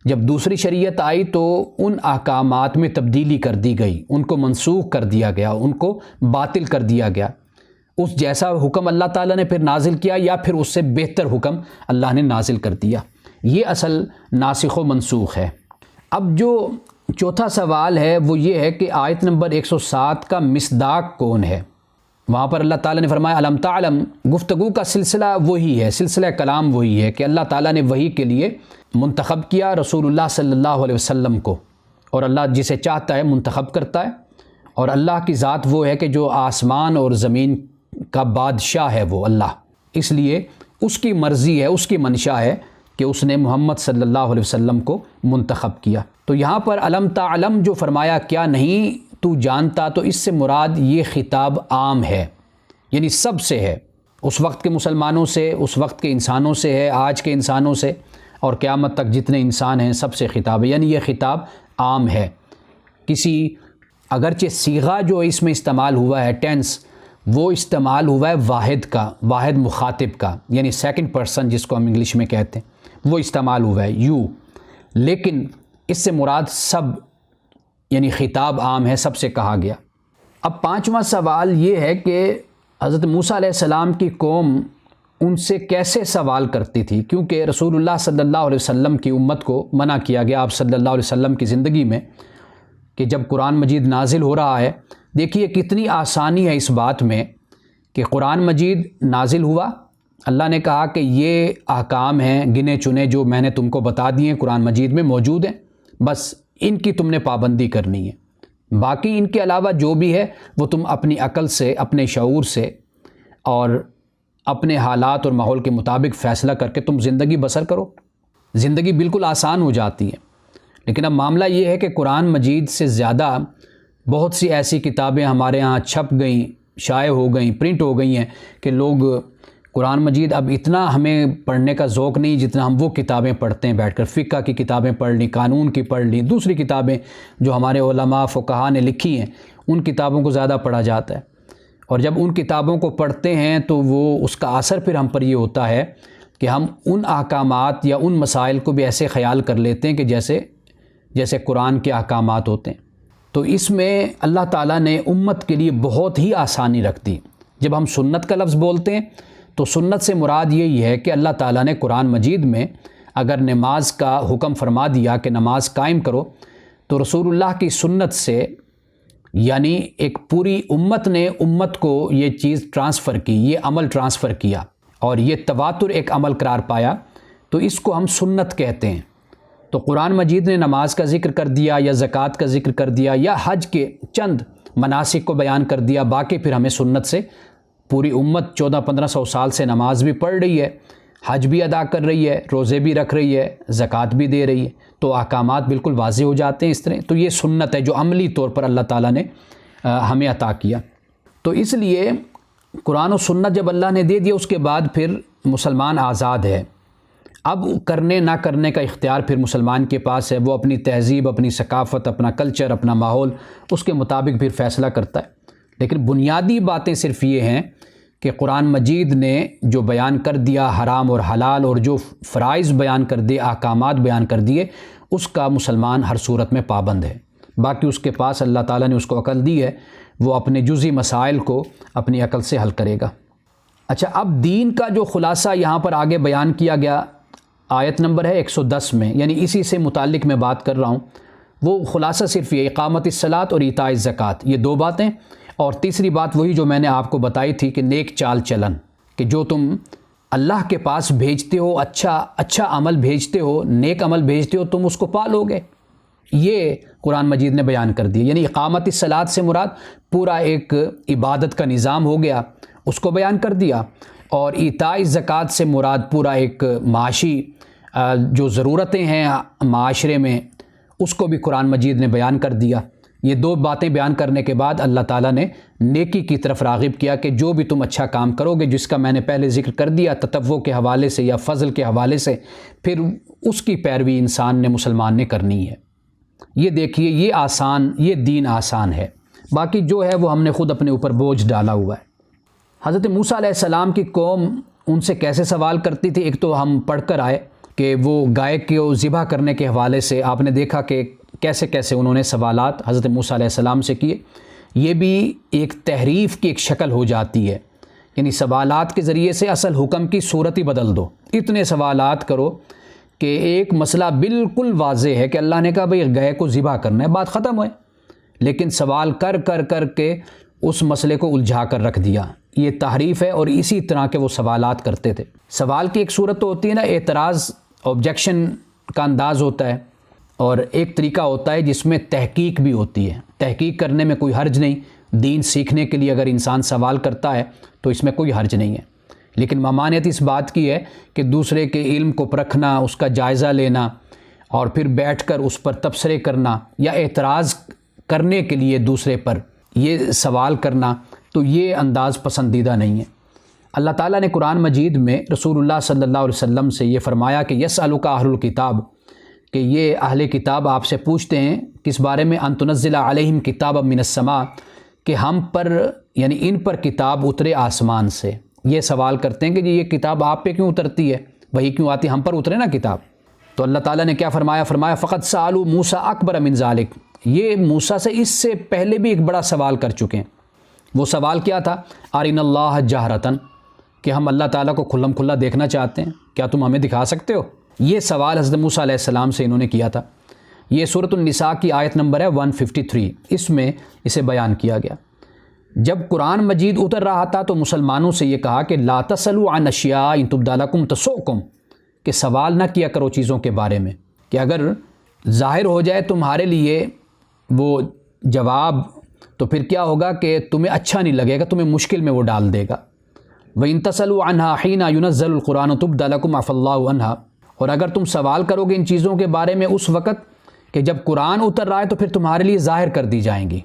جب دوسری شریعت آئی تو ان احکامات میں تبدیلی کر دی گئی، ان کو منسوخ کر دیا گیا، ان کو باطل کر دیا گیا۔ اس جیسا حکم اللہ تعالیٰ نے پھر نازل کیا یا پھر اس سے بہتر حکم اللہ نے نازل کر دیا۔ یہ اصل ناسخ و منسوخ ہے۔ اب جو چوتھا سوال ہے وہ یہ ہے کہ آیت نمبر 107 کا مصداق کون ہے؟ وہاں پر اللہ تعالیٰ نے فرمایا الم تعلم، گفتگو کا سلسلہ وہی ہے، سلسلہ کلام وہی ہے کہ اللہ تعالیٰ نے وحی کے لیے منتخب کیا رسول اللہ صلی اللہ علیہ وسلم کو، اور اللہ جسے چاہتا ہے منتخب کرتا ہے، اور اللہ کی ذات وہ ہے کہ جو آسمان اور زمین کا بادشاہ ہے وہ اللہ، اس لیے اس کی مرضی ہے، اس کی منشا ہے کہ اس نے محمد صلی اللہ علیہ وسلم کو منتخب کیا۔ تو یہاں پر الم تعلم جو فرمایا کیا نہیں تو جانتا، تو اس سے مراد یہ خطاب عام ہے، یعنی سب سے ہے، اس وقت کے مسلمانوں سے، اس وقت کے انسانوں سے ہے، آج کے انسانوں سے، اور قیامت تک جتنے انسان ہیں سب سے خطاب ہے، یعنی یہ خطاب عام ہے۔ کسی اگرچہ صیغہ جو اس میں استعمال ہوا ہے ٹینس، وہ استعمال ہوا ہے واحد کا، واحد مخاطب کا، یعنی سیکنڈ پرسن جس کو ہم انگلش میں کہتے ہیں، وہ استعمال ہوا ہے یو، لیکن اس سے مراد سب، یعنی خطاب عام ہے، سب سے کہا گیا۔ اب 5واں سوال یہ ہے کہ حضرت موسیٰ علیہ السلام کی قوم ان سے کیسے سوال کرتی تھی، کیونکہ رسول اللہ صلی اللہ علیہ وسلم کی امت کو منع کیا گیا آپ صلی اللہ علیہ وسلم کی زندگی میں کہ جب قرآن مجید نازل ہو رہا ہے، دیکھیے کتنی آسانی ہے اس بات میں کہ قرآن مجید نازل ہوا، اللہ نے کہا کہ یہ احکام ہیں گنے چنے جو میں نے تم کو بتا دیے ہیں قرآن مجید میں موجود ہیں، بس ان کی تم نے پابندی کرنی ہے، باقی ان کے علاوہ جو بھی ہے وہ تم اپنی عقل سے، اپنے شعور سے اور اپنے حالات اور ماحول کے مطابق فیصلہ کر کے تم زندگی بسر کرو، زندگی بالکل آسان ہو جاتی ہے۔ لیکن اب معاملہ یہ ہے کہ قرآن مجید سے زیادہ بہت سی ایسی کتابیں ہمارے ہاں چھپ گئیں، شائع ہو گئیں، پرنٹ ہو گئی ہیں کہ لوگ قرآن مجید اب اتنا ہمیں پڑھنے کا ذوق نہیں جتنا ہم وہ کتابیں پڑھتے ہیں بیٹھ کر، فقہ کی کتابیں پڑھ لیں، قانون کی پڑھ لیں، دوسری کتابیں جو ہمارے علماء فقہاء نے لکھی ہیں ان کتابوں کو زیادہ پڑھا جاتا ہے، اور جب ان کتابوں کو پڑھتے ہیں تو وہ اس کا اثر پھر ہم پر یہ ہوتا ہے کہ ہم ان احکامات یا ان مسائل کو بھی ایسے خیال کر لیتے ہیں کہ جیسے قرآن کے احکامات ہوتے ہیں۔ تو اس میں اللہ تعالیٰ نے امت کے لیے بہت ہی آسانی رکھ دی۔ جب ہم سنت کا لفظ بولتے ہیں تو سنت سے مراد یہی ہے کہ اللہ تعالیٰ نے قرآن مجید میں اگر نماز کا حکم فرما دیا کہ نماز قائم کرو، تو رسول اللہ کی سنت سے، یعنی ایک پوری امت نے امت کو یہ چیز ٹرانسفر کی، یہ عمل ٹرانسفر کیا، اور یہ تواتر ایک عمل قرار پایا، تو اس کو ہم سنت کہتے ہیں۔ تو قرآن مجید نے نماز کا ذکر کر دیا یا زکوٰۃ کا ذکر کر دیا یا حج کے چند مناسک کو بیان کر دیا، باقی پھر ہمیں سنت سے پوری امت 1400-1500 سال سے نماز بھی پڑھ رہی ہے، حج بھی ادا کر رہی ہے، روزے بھی رکھ رہی ہے، زکوٰۃ بھی دے رہی ہے، تو احکامات بالکل واضح ہو جاتے ہیں اس طرح۔ تو یہ سنت ہے جو عملی طور پر اللہ تعالیٰ نے ہمیں عطا کیا۔ تو اس لیے قرآن و سنت جب اللہ نے دے دیا، اس کے بعد پھر مسلمان آزاد ہے، اب کرنے نہ کرنے کا اختیار پھر مسلمان کے پاس ہے، وہ اپنی تہذیب، اپنی ثقافت، اپنا کلچر، اپنا ماحول، اس کے مطابق پھر فیصلہ کرتا ہے۔ لیکن بنیادی باتیں صرف یہ ہیں کہ قرآن مجید نے جو بیان کر دیا حرام اور حلال، اور جو فرائض بیان کر دیے، احکامات بیان کر دیے، اس کا مسلمان ہر صورت میں پابند ہے۔ باقی اس کے پاس اللہ تعالیٰ نے اس کو عقل دی ہے، وہ اپنے جزئی مسائل کو اپنی عقل سے حل کرے گا۔ اچھا، اب دین کا جو خلاصہ یہاں پر آگے بیان کیا گیا آیت نمبر ہے 110 میں، یعنی اسی سے متعلق میں بات کر رہا ہوں، وہ خلاصہ صرف یہ اقامت الصلاۃ اور ایتاء الزکوٰۃ، یہ 2 باتیں، اور تیسری بات وہی جو میں نے آپ کو بتائی تھی کہ نیک چال چلن، کہ جو تم اللہ کے پاس بھیجتے ہو، اچھا عمل بھیجتے ہو، نیک عمل بھیجتے ہو، تم اس کو پالو گے، یہ قرآن مجید نے بیان کر دیا، یعنی اقامت الصلاۃ سے مراد پورا ایک عبادت کا نظام ہو گیا، اس کو بیان کر دیا، اور ایتاء زکوٰۃ سے مراد پورا ایک معاشی جو ضرورتیں ہیں معاشرے میں اس کو بھی قرآن مجید نے بیان کر دیا۔ یہ دو باتیں بیان کرنے کے بعد اللہ تعالیٰ نے نیکی کی طرف راغب کیا کہ جو بھی تم اچھا کام کرو گے، جس کا میں نے پہلے ذکر کر دیا تطوع کے حوالے سے یا فضل کے حوالے سے، پھر اس کی پیروی انسان نے، مسلمان نے کرنی ہے۔ یہ دیکھیے، یہ دین آسان ہے، باقی جو ہے وہ ہم نے خود اپنے اوپر بوجھ ڈالا ہوا ہے۔ حضرت موسیٰ علیہ السلام کی قوم ان سے کیسے سوال کرتی تھی، ایک تو ہم پڑھ کر آئے کہ وہ گائے کو ذبح کرنے کے حوالے سے آپ نے دیکھا کہ کیسے کیسے انہوں نے سوالات حضرت موسیٰ علیہ السلام سے کیے۔ یہ بھی ایک تحریف کی ایک شکل ہو جاتی ہے، یعنی سوالات کے ذریعے سے اصل حکم کی صورت ہی بدل دو۔ اتنے سوالات کرو کہ ایک مسئلہ بالکل واضح ہے کہ اللہ نے کہا بھئی گائے کو ذبح کرنا ہے، بات ختم ہوئے، لیکن سوال کر کر کر کے اس مسئلے کو الجھا کر رکھ دیا۔ یہ تحریف ہے، اور اسی طرح کے وہ سوالات کرتے تھے۔ سوال کی ایک صورت تو ہوتی ہے نا، اعتراض آبجیکشن کا انداز ہوتا ہے، اور ایک طریقہ ہوتا ہے جس میں تحقیق بھی ہوتی ہے۔ تحقیق کرنے میں کوئی حرج نہیں، دین سیکھنے کے لیے اگر انسان سوال کرتا ہے تو اس میں کوئی حرج نہیں ہے، لیکن ممانعت اس بات کی ہے کہ دوسرے کے علم کو پرکھنا، اس کا جائزہ لینا، اور پھر بیٹھ کر اس پر تبصرے کرنا یا اعتراض کرنے کے لیے دوسرے پر یہ سوال کرنا، تو یہ انداز پسندیدہ نہیں ہے۔ اللہ تعالیٰ نے قرآن مجید میں رسول اللہ صلی اللہ علیہ وسلم سے یہ فرمایا کہ یسألک اہل الکتاب، کہ یہ اہل کتاب آپ سے پوچھتے ہیں کس بارے میں، ان تنزل علیہم کتابا من السماء، کہ ہم پر یعنی ان پر کتاب اترے آسمان سے۔ یہ سوال کرتے ہیں کہ جی یہ کتاب آپ پہ کیوں اترتی ہے، وہی کیوں آتی، ہم پر اترے نا کتاب۔ تو اللہ تعالیٰ نے کیا فرمایا فقط سألوا موسیٰ اکبر من ذالک، یہ موسیٰ سے اس سے پہلے بھی ایک بڑا سوال کر چکے ہیں۔ وہ سوال کیا تھا، ارنا اللہ جہرتن، کہ ہم اللہ تعالیٰ کو کھلم کھلا دیکھنا چاہتے ہیں، کیا تم ہمیں دکھا سکتے ہو؟ یہ سوال حضرت موسیٰ علیہ السلام سے انہوں نے کیا تھا۔ یہ سورۃ النساء کی آیت نمبر ہے 153، اس میں اسے بیان کیا گیا۔ جب قرآن مجید اتر رہا تھا تو مسلمانوں سے یہ کہا کہ لا تسألوا عن اشیاء ان تبد لکم تسؤکم، کہ سوال نہ کیا کرو چیزوں کے بارے میں کہ اگر ظاہر ہو جائے تمہارے لیے وہ جواب تو پھر کیا ہوگا کہ تمہیں اچھا نہیں لگے گا، تمہیں مشکل میں وہ ڈال دے گا۔ وَإِن تَسْأَلُوا عَنْهَا حِينَ يُنَزَّلُ الْقُرْآنُ تُبْدَ لَكُمْ عَفَا اللَّهُ عَنْهَا، اور اگر تم سوال کرو گے ان چیزوں کے بارے میں اس وقت کہ جب قرآن اتر رہا ہے تو پھر تمہارے لیے ظاہر کر دی جائیں گی۔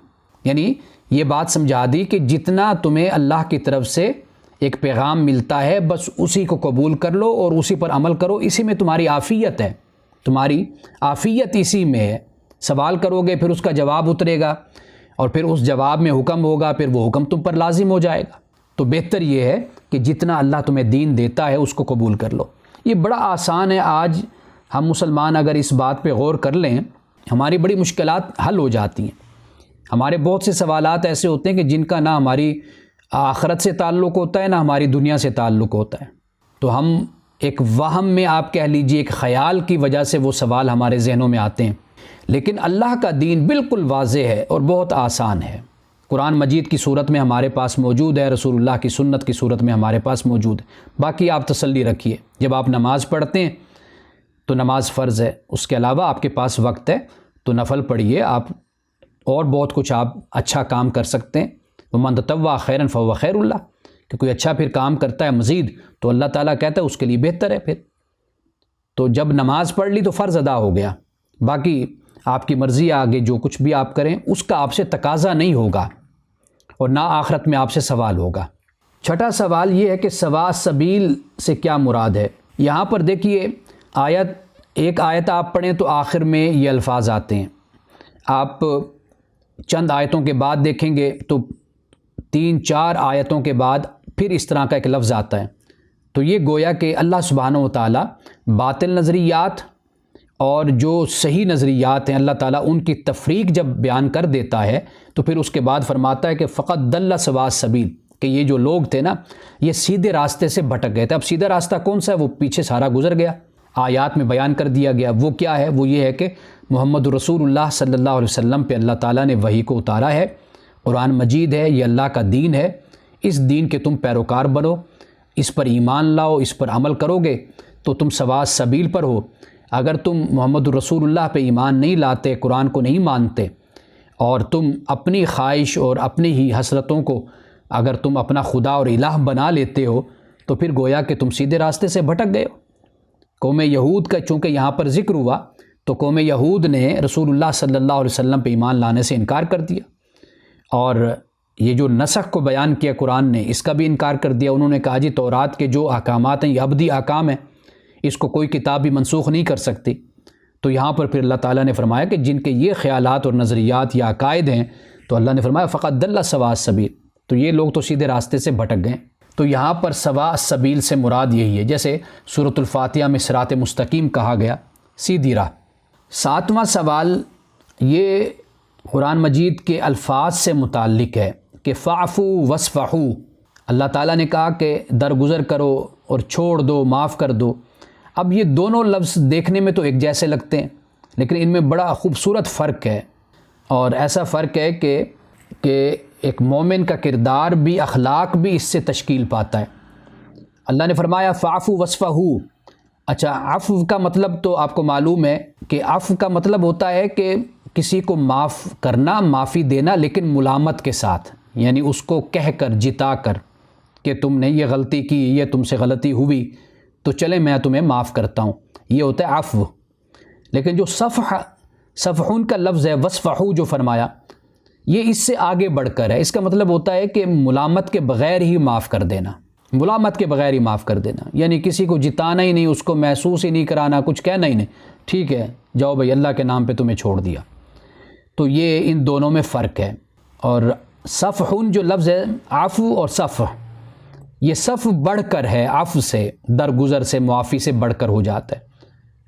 یعنی یہ بات سمجھا دی کہ جتنا تمہیں اللہ کی طرف سے ایک پیغام ملتا ہے بس اسی کو قبول کر لو اور اسی پر عمل کرو، اسی میں تمہاری عافیت ہے، تمہاری عافیت اسی میں ہے۔ سوال کرو گے پھر اس کا جواب اترے گا، اور پھر اس جواب میں حکم ہوگا، پھر وہ حکم تم پر لازم ہو جائے گا۔ تو بہتر یہ ہے کہ جتنا اللہ تمہیں دین دیتا ہے اس کو قبول کر لو۔ یہ بڑا آسان ہے، آج ہم مسلمان اگر اس بات پہ غور کر لیں ہماری بڑی مشکلات حل ہو جاتی ہیں۔ ہمارے بہت سے سوالات ایسے ہوتے ہیں کہ جن کا نہ ہماری آخرت سے تعلق ہوتا ہے نہ ہماری دنیا سے تعلق ہوتا ہے، تو ہم ایک وہم میں آپ کہہ لیجئے ایک خیال کی وجہ سے وہ سوال ہمارے ذہنوں میں آتے ہیں، لیکن اللہ کا دین بالکل واضح ہے اور بہت آسان ہے۔ قرآن مجید کی صورت میں ہمارے پاس موجود ہے، رسول اللہ کی سنت کی صورت میں ہمارے پاس موجود ہے۔ باقی آپ تسلی رکھیے، جب آپ نماز پڑھتے ہیں تو نماز فرض ہے، اس کے علاوہ آپ کے پاس وقت ہے تو نفل پڑھیے، آپ اور بہت کچھ آپ اچھا کام کر سکتے ہیں۔ وَمَن تَطَوَّعَ خَيْرًا فَهُوَ خَيْرٌ لَهُ، کہ کوئی اچھا پھر کام کرتا ہے مزید تو اللہ تعالیٰ کہتا ہے اس کے لیے بہتر ہے۔ پھر تو جب نماز پڑھ لی تو فرض ادا ہو گیا، باقی آپ کی مرضی، آگے جو کچھ بھی آپ کریں اس کا آپ سے تقاضا نہیں ہوگا اور نہ آخرت میں آپ سے سوال ہوگا۔ چھٹا سوال یہ ہے کہ سوا سبیل سے کیا مراد ہے۔ یہاں پر دیکھیے ایک آیت آپ پڑھیں تو آخر میں یہ الفاظ آتے ہیں، آپ چند آیتوں کے بعد دیکھیں گے تو 3-4 آیتوں کے بعد پھر اس طرح کا ایک لفظ آتا ہے، تو یہ گویا کہ اللہ سبحانہ و تعالیٰ باطل نظریات اور جو صحیح نظریات ہیں اللہ تعالیٰ ان کی تفریق جب بیان کر دیتا ہے تو پھر اس کے بعد فرماتا ہے کہ فقط دل سوا سبیل، کہ یہ جو لوگ تھے نا یہ سیدھے راستے سے بھٹک گئے تھے۔ اب سیدھا راستہ کون سا ہے، وہ پیچھے سارا گزر گیا، آیات میں بیان کر دیا گیا۔ وہ کیا ہے، وہ یہ ہے کہ محمد رسول اللہ صلی اللہ علیہ وسلم پہ اللہ تعالیٰ نے وحی کو اتارا ہے، قرآن مجید ہے، یہ اللہ کا دین ہے، اس دین کے تم پیروکار بنو، اس پر ایمان لاؤ، اس پر عمل کرو گے تو تم سوا سبیل پر ہو۔ اگر تم محمد الرسول اللہ پہ ایمان نہیں لاتے، قرآن کو نہیں مانتے، اور تم اپنی خواہش اور اپنی ہی حسرتوں کو اگر تم اپنا خدا اور الہ بنا لیتے ہو تو پھر گویا کہ تم سیدھے راستے سے بھٹک گئے ہو۔ قوم یہود کا چونکہ یہاں پر ذکر ہوا تو قوم یہود نے رسول اللہ صلی اللہ علیہ وسلم پہ ایمان لانے سے انکار کر دیا، اور یہ جو نسخ کو بیان کیا قرآن نے اس کا بھی انکار کر دیا۔ انہوں نے کہا جی تورات کے جو احکامات ہیں یہ ابدی احکام ہیں، اس کو کوئی کتاب بھی منسوخ نہیں کر سکتی۔ تو یہاں پر پھر اللہ تعالیٰ نے فرمایا کہ جن کے یہ خیالات اور نظریات یا عقائد ہیں تو اللہ نے فرمایا فقط ضل سواء السبیل، تو یہ لوگ تو سیدھے راستے سے بھٹک گئے۔ تو یہاں پر سواء السبیل سے مراد یہی ہے، جیسے سورۃ الفاتحہ میں صراط مستقیم کہا گیا، سیدھی راہ۔ 7واں سوال یہ قرآن مجید کے الفاظ سے متعلق ہے کہ فاعفوا واصفحوا، اللہ تعالیٰ نے کہا کہ درگزر کرو اور چھوڑ دو، معاف کر دو۔ اب یہ دونوں لفظ دیکھنے میں تو ایک جیسے لگتے ہیں، لیکن ان میں بڑا خوبصورت فرق ہے، اور ایسا فرق ہے کہ ایک مومن کا کردار بھی، اخلاق بھی اس سے تشکیل پاتا ہے۔ اللہ نے فرمایا فاعفوا واصفحوا۔ اچھا، عفو کا مطلب تو آپ کو معلوم ہے کہ عفو کا مطلب ہوتا ہے کہ کسی کو معاف کرنا، معافی دینا، لیکن ملامت کے ساتھ، یعنی اس کو کہہ کر، جتا کر کہ تم نے یہ غلطی کی، یہ تم سے غلطی ہوئی تو چلے میں تمہیں معاف کرتا ہوں، یہ ہوتا ہے عفو۔ لیکن جو صفحون کا لفظ ہے، وصفحوا جو فرمایا، یہ اس سے آگے بڑھ کر ہے۔ اس کا مطلب ہوتا ہے کہ ملامت کے بغیر ہی معاف کر دینا، ملامت کے بغیر ہی معاف کر دینا، یعنی کسی کو جتانا ہی نہیں، اس کو محسوس ہی نہیں کرانا، کچھ کہنا ہی نہیں، ٹھیک ہے جاؤ بھائی اللہ کے نام پہ تمہیں چھوڑ دیا۔ تو یہ ان دونوں میں فرق ہے۔ اور صفحون جو لفظ ہے، عفو اور صفح، یہ صف بڑھ کر ہے، عفو سے، درگزر سے، معافی سے بڑھ کر ہو جاتا ہے۔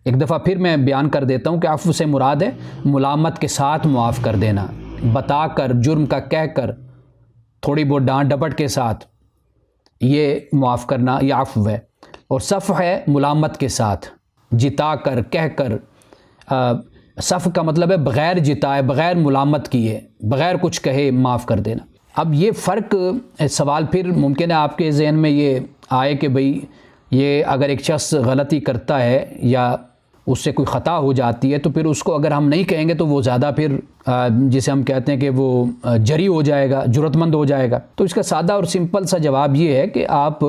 ایک دفعہ پھر میں بیان کر دیتا ہوں کہ عفو سے مراد ہے ملامت کے ساتھ معاف کر دینا، بتا کر، جرم کا کہہ کر، تھوڑی بہت ڈانٹ ڈپٹ کے ساتھ، یہ معاف کرنا، یہ عفو ہے۔ اور صفح ہے ملامت کے ساتھ، جتا کر، کہہ کر۔ صفح کا مطلب ہے بغیر جتائے، بغیر ملامت کیے، بغیر کچھ کہے معاف کر دینا۔ اب یہ فرق، سوال پھر ممکن ہے آپ کے ذہن میں یہ آئے کہ بھئی یہ اگر ایک شخص غلطی کرتا ہے یا اس سے کوئی خطا ہو جاتی ہے تو پھر اس کو اگر ہم نہیں کہیں گے تو وہ زیادہ پھر جسے ہم کہتے ہیں کہ وہ جری ہو جائے گا، جرأت مند ہو جائے گا۔ تو اس کا سادہ اور سمپل سا جواب یہ ہے کہ آپ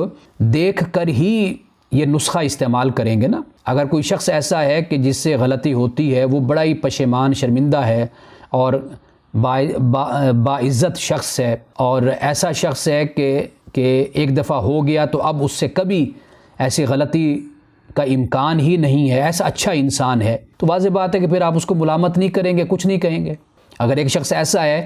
دیکھ کر ہی یہ نسخہ استعمال کریں گے نا۔ اگر کوئی شخص ایسا ہے کہ جس سے غلطی ہوتی ہے، وہ بڑا ہی پشیمان، شرمندہ ہے اور باعزت شخص ہے، اور ایسا شخص ہے کہ ایک دفعہ ہو گیا تو اب اس سے کبھی ایسی غلطی کا امکان ہی نہیں ہے، ایسا اچھا انسان ہے، تو واضح بات ہے کہ پھر آپ اس کو ملامت نہیں کریں گے، کچھ نہیں کہیں گے۔ اگر ایک شخص ایسا ہے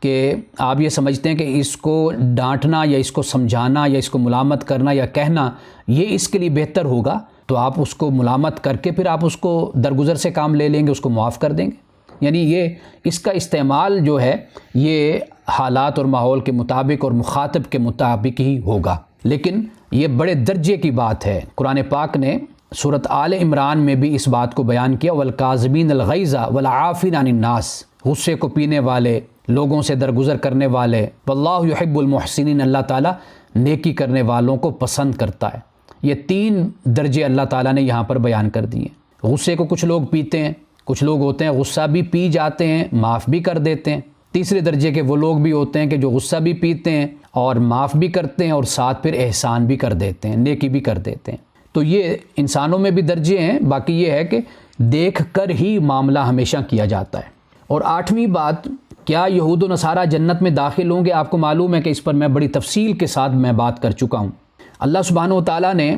کہ آپ یہ سمجھتے ہیں کہ اس کو ڈانٹنا یا اس کو سمجھانا یا اس کو ملامت کرنا یا کہنا یہ اس کے لیے بہتر ہوگا، تو آپ اس کو ملامت کر کے پھر آپ اس کو درگزر سے کام لے لیں گے، اس کو معاف کر دیں گے۔ یعنی یہ اس کا استعمال جو ہے یہ حالات اور ماحول کے مطابق اور مخاطب کے مطابق ہی ہوگا، لیکن یہ بڑے درجے کی بات ہے۔ قرآن پاک نے سورۃ آل عمران میں بھی اس بات کو بیان کیا، وَالْكَاظِمِينَ الْغَيْظَ وَالْعَافِينَ عَنِ النَّاسِ، غصے کو پینے والے، لوگوں سے درگزر کرنے والے، وَاللَّهُ يُحِبُّ الْمُحْسِنِينَ، اللہ تعالیٰ نیکی کرنے والوں کو پسند کرتا ہے۔ یہ 3 درجے اللہ تعالیٰ نے یہاں پر بیان کر دیے۔ غصے کو کچھ لوگ پیتے ہیں، کچھ لوگ ہوتے ہیں غصہ بھی پی جاتے ہیں، معاف بھی کر دیتے ہیں۔ تیسرے درجے کے وہ لوگ بھی ہوتے ہیں کہ جو غصہ بھی پیتے ہیں اور معاف بھی کرتے ہیں اور ساتھ پھر احسان بھی کر دیتے ہیں، نیکی بھی کر دیتے ہیں۔ تو یہ انسانوں میں بھی درجے ہیں، باقی یہ ہے کہ دیکھ کر ہی معاملہ ہمیشہ کیا جاتا ہے۔ اور 8ویں بات، کیا یہود و نصارہ جنت میں داخل ہوں گے؟ آپ کو معلوم ہے کہ اس پر میں بڑی تفصیل کے ساتھ میں بات کر چکا ہوں۔ اللہ سبحانہ و تعالیٰ نے،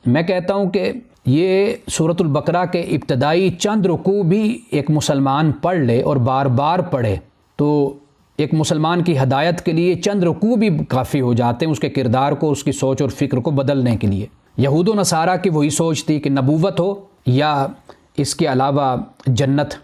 میں کہتا ہوں کہ یہ سورۃ البقرہ کے ابتدائی چند رکوع بھی ایک مسلمان پڑھ لے اور بار بار پڑھے تو ایک مسلمان کی ہدایت کے لیے چند رکوع بھی کافی ہو جاتے ہیں، اس کے کردار کو، اس کی سوچ اور فکر کو بدلنے کے لیے۔ یہود و نصارہ کی وہی سوچ تھی کہ نبوت ہو یا اس کے علاوہ جنت،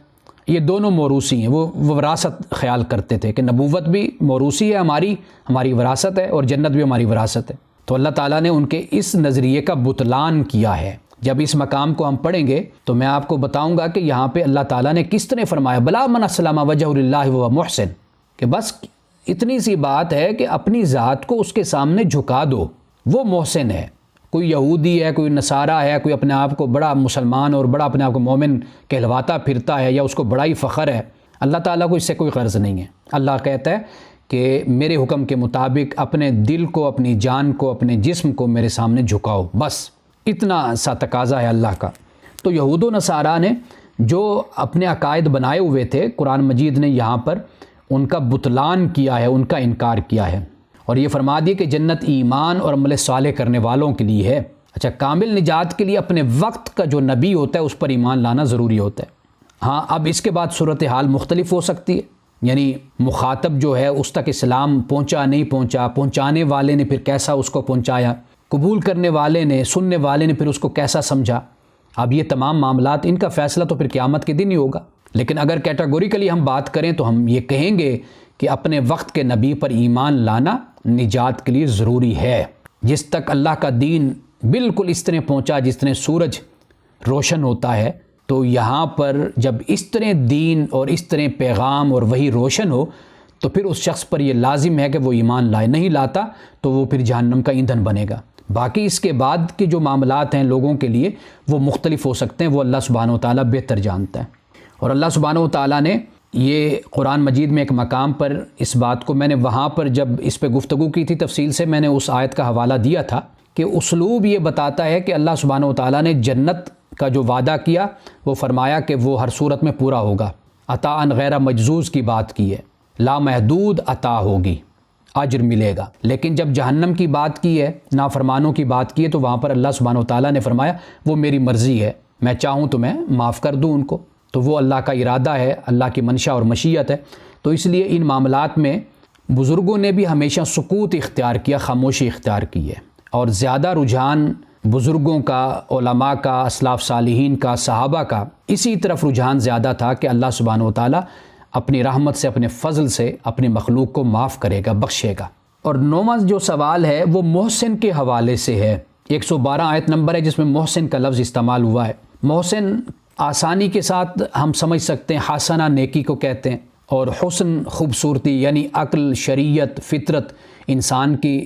یہ دونوں موروثی ہیں۔ وہ وراثت خیال کرتے تھے کہ نبوت بھی موروثی ہے، ہماری وراثت ہے، اور جنت بھی ہماری وراثت ہے۔ تو اللہ تعالیٰ نے ان کے اس نظریے کا بطلان کیا ہے۔ جب اس مقام کو ہم پڑھیں گے تو میں آپ کو بتاؤں گا کہ یہاں پہ اللہ تعالیٰ نے کس طرح فرمایا، بلا من اسلم وجہ للہ وہو محسن، کہ بس اتنی سی بات ہے کہ اپنی ذات کو اس کے سامنے جھکا دو، وہ محسن ہے، کوئی یہودی ہے، کوئی نصارہ ہے، کوئی اپنے آپ کو بڑا مسلمان اور بڑا اپنے آپ کو مومن کہلواتا پھرتا ہے یا اس کو بڑا ہی فخر ہے، اللہ تعالیٰ کو اس سے کوئی غرض نہیں ہے۔ اللہ کہتا ہے کہ میرے حکم کے مطابق اپنے دل کو، اپنی جان کو، اپنے جسم کو میرے سامنے جھکاؤ، بس اتنا سا تقاضا ہے اللہ کا۔ تو یہود و نصارہ نے جو اپنے عقائد بنائے ہوئے تھے، قرآن مجید نے یہاں پر ان کا بطلان کیا ہے، ان کا انکار کیا ہے، اور یہ فرما دیا کہ جنت ایمان اور عمل صالح کرنے والوں کے لیے ہے۔ اچھا، کامل نجات کے لیے اپنے وقت کا جو نبی ہوتا ہے اس پر ایمان لانا ضروری ہوتا ہے۔ ہاں، اب اس کے بعد صورتحال مختلف ہو سکتی ہے، یعنی مخاطب جو ہے اس تک اسلام پہنچا نہیں پہنچا، پہنچانے والے نے پھر کیسا اس کو پہنچایا، قبول کرنے والے نے، سننے والے نے پھر اس کو کیسا سمجھا۔ اب یہ تمام معاملات، ان کا فیصلہ تو پھر قیامت کے دن ہی ہوگا۔ لیکن اگر کیٹاگوریکلی ہم بات کریں تو ہم یہ کہیں گے کہ اپنے وقت کے نبی پر ایمان لانا نجات کے لیے ضروری ہے۔ جس تک اللہ کا دین بالکل اس طرح پہنچا جس طرح سورج روشن ہوتا ہے، تو یہاں پر جب اس طرح دین اور اس طرح پیغام اور وہی روشن ہو تو پھر اس شخص پر یہ لازم ہے کہ وہ ایمان لائے، نہیں لاتا تو وہ پھر جہنم کا ایندھن بنے گا۔ باقی اس کے بعد کے جو معاملات ہیں لوگوں کے لیے وہ مختلف ہو سکتے ہیں، وہ اللہ سبحانہ و تعالیٰ بہتر جانتا ہے۔ اور اللہ سبحانہ و تعالیٰ نے یہ قرآن مجید میں ایک مقام پر اس بات کو، میں نے وہاں پر جب اس پہ گفتگو کی تھی تفصیل سے، میں نے اس آیت کا حوالہ دیا تھا کہ اسلوب یہ بتاتا ہے کہ اللہ سبحانہ و تعالیٰ نے جنت کا جو وعدہ کیا وہ فرمایا کہ وہ ہر صورت میں پورا ہوگا، عطاء غیر مجزوز کی بات کی ہے، لامحدود عطا ہوگی، اجر ملے گا۔ لیکن جب جہنم کی بات کی ہے، نافرمانوں کی بات کی ہے، تو وہاں پر اللہ سبحانہ و تعالیٰ نے فرمایا وہ میری مرضی ہے، میں چاہوں تو میں معاف کر دوں ان کو، تو وہ اللہ کا ارادہ ہے، اللہ کی منشا اور مشیت ہے۔ تو اس لیے ان معاملات میں بزرگوں نے بھی ہمیشہ سکوت اختیار کیا، خاموشی اختیار کی ہے، اور زیادہ رجحان بزرگوں کا، علماء کا، اسلاف صالحین کا، صحابہ کا اسی طرف رجحان زیادہ تھا کہ اللہ سبحانہ و تعالیٰ اپنی رحمت سے، اپنے فضل سے اپنی مخلوق کو معاف کرے گا، بخشے گا۔ اور 9واں جو سوال ہے وہ محسن کے حوالے سے ہے۔ 112 آیت نمبر ہے جس میں محسن کا لفظ استعمال ہوا ہے۔ محسن آسانی کے ساتھ ہم سمجھ سکتے ہیں، حسنہ نیکی کو کہتے ہیں، اور حسن خوبصورتی، یعنی عقل، شریعت، فطرت انسان کی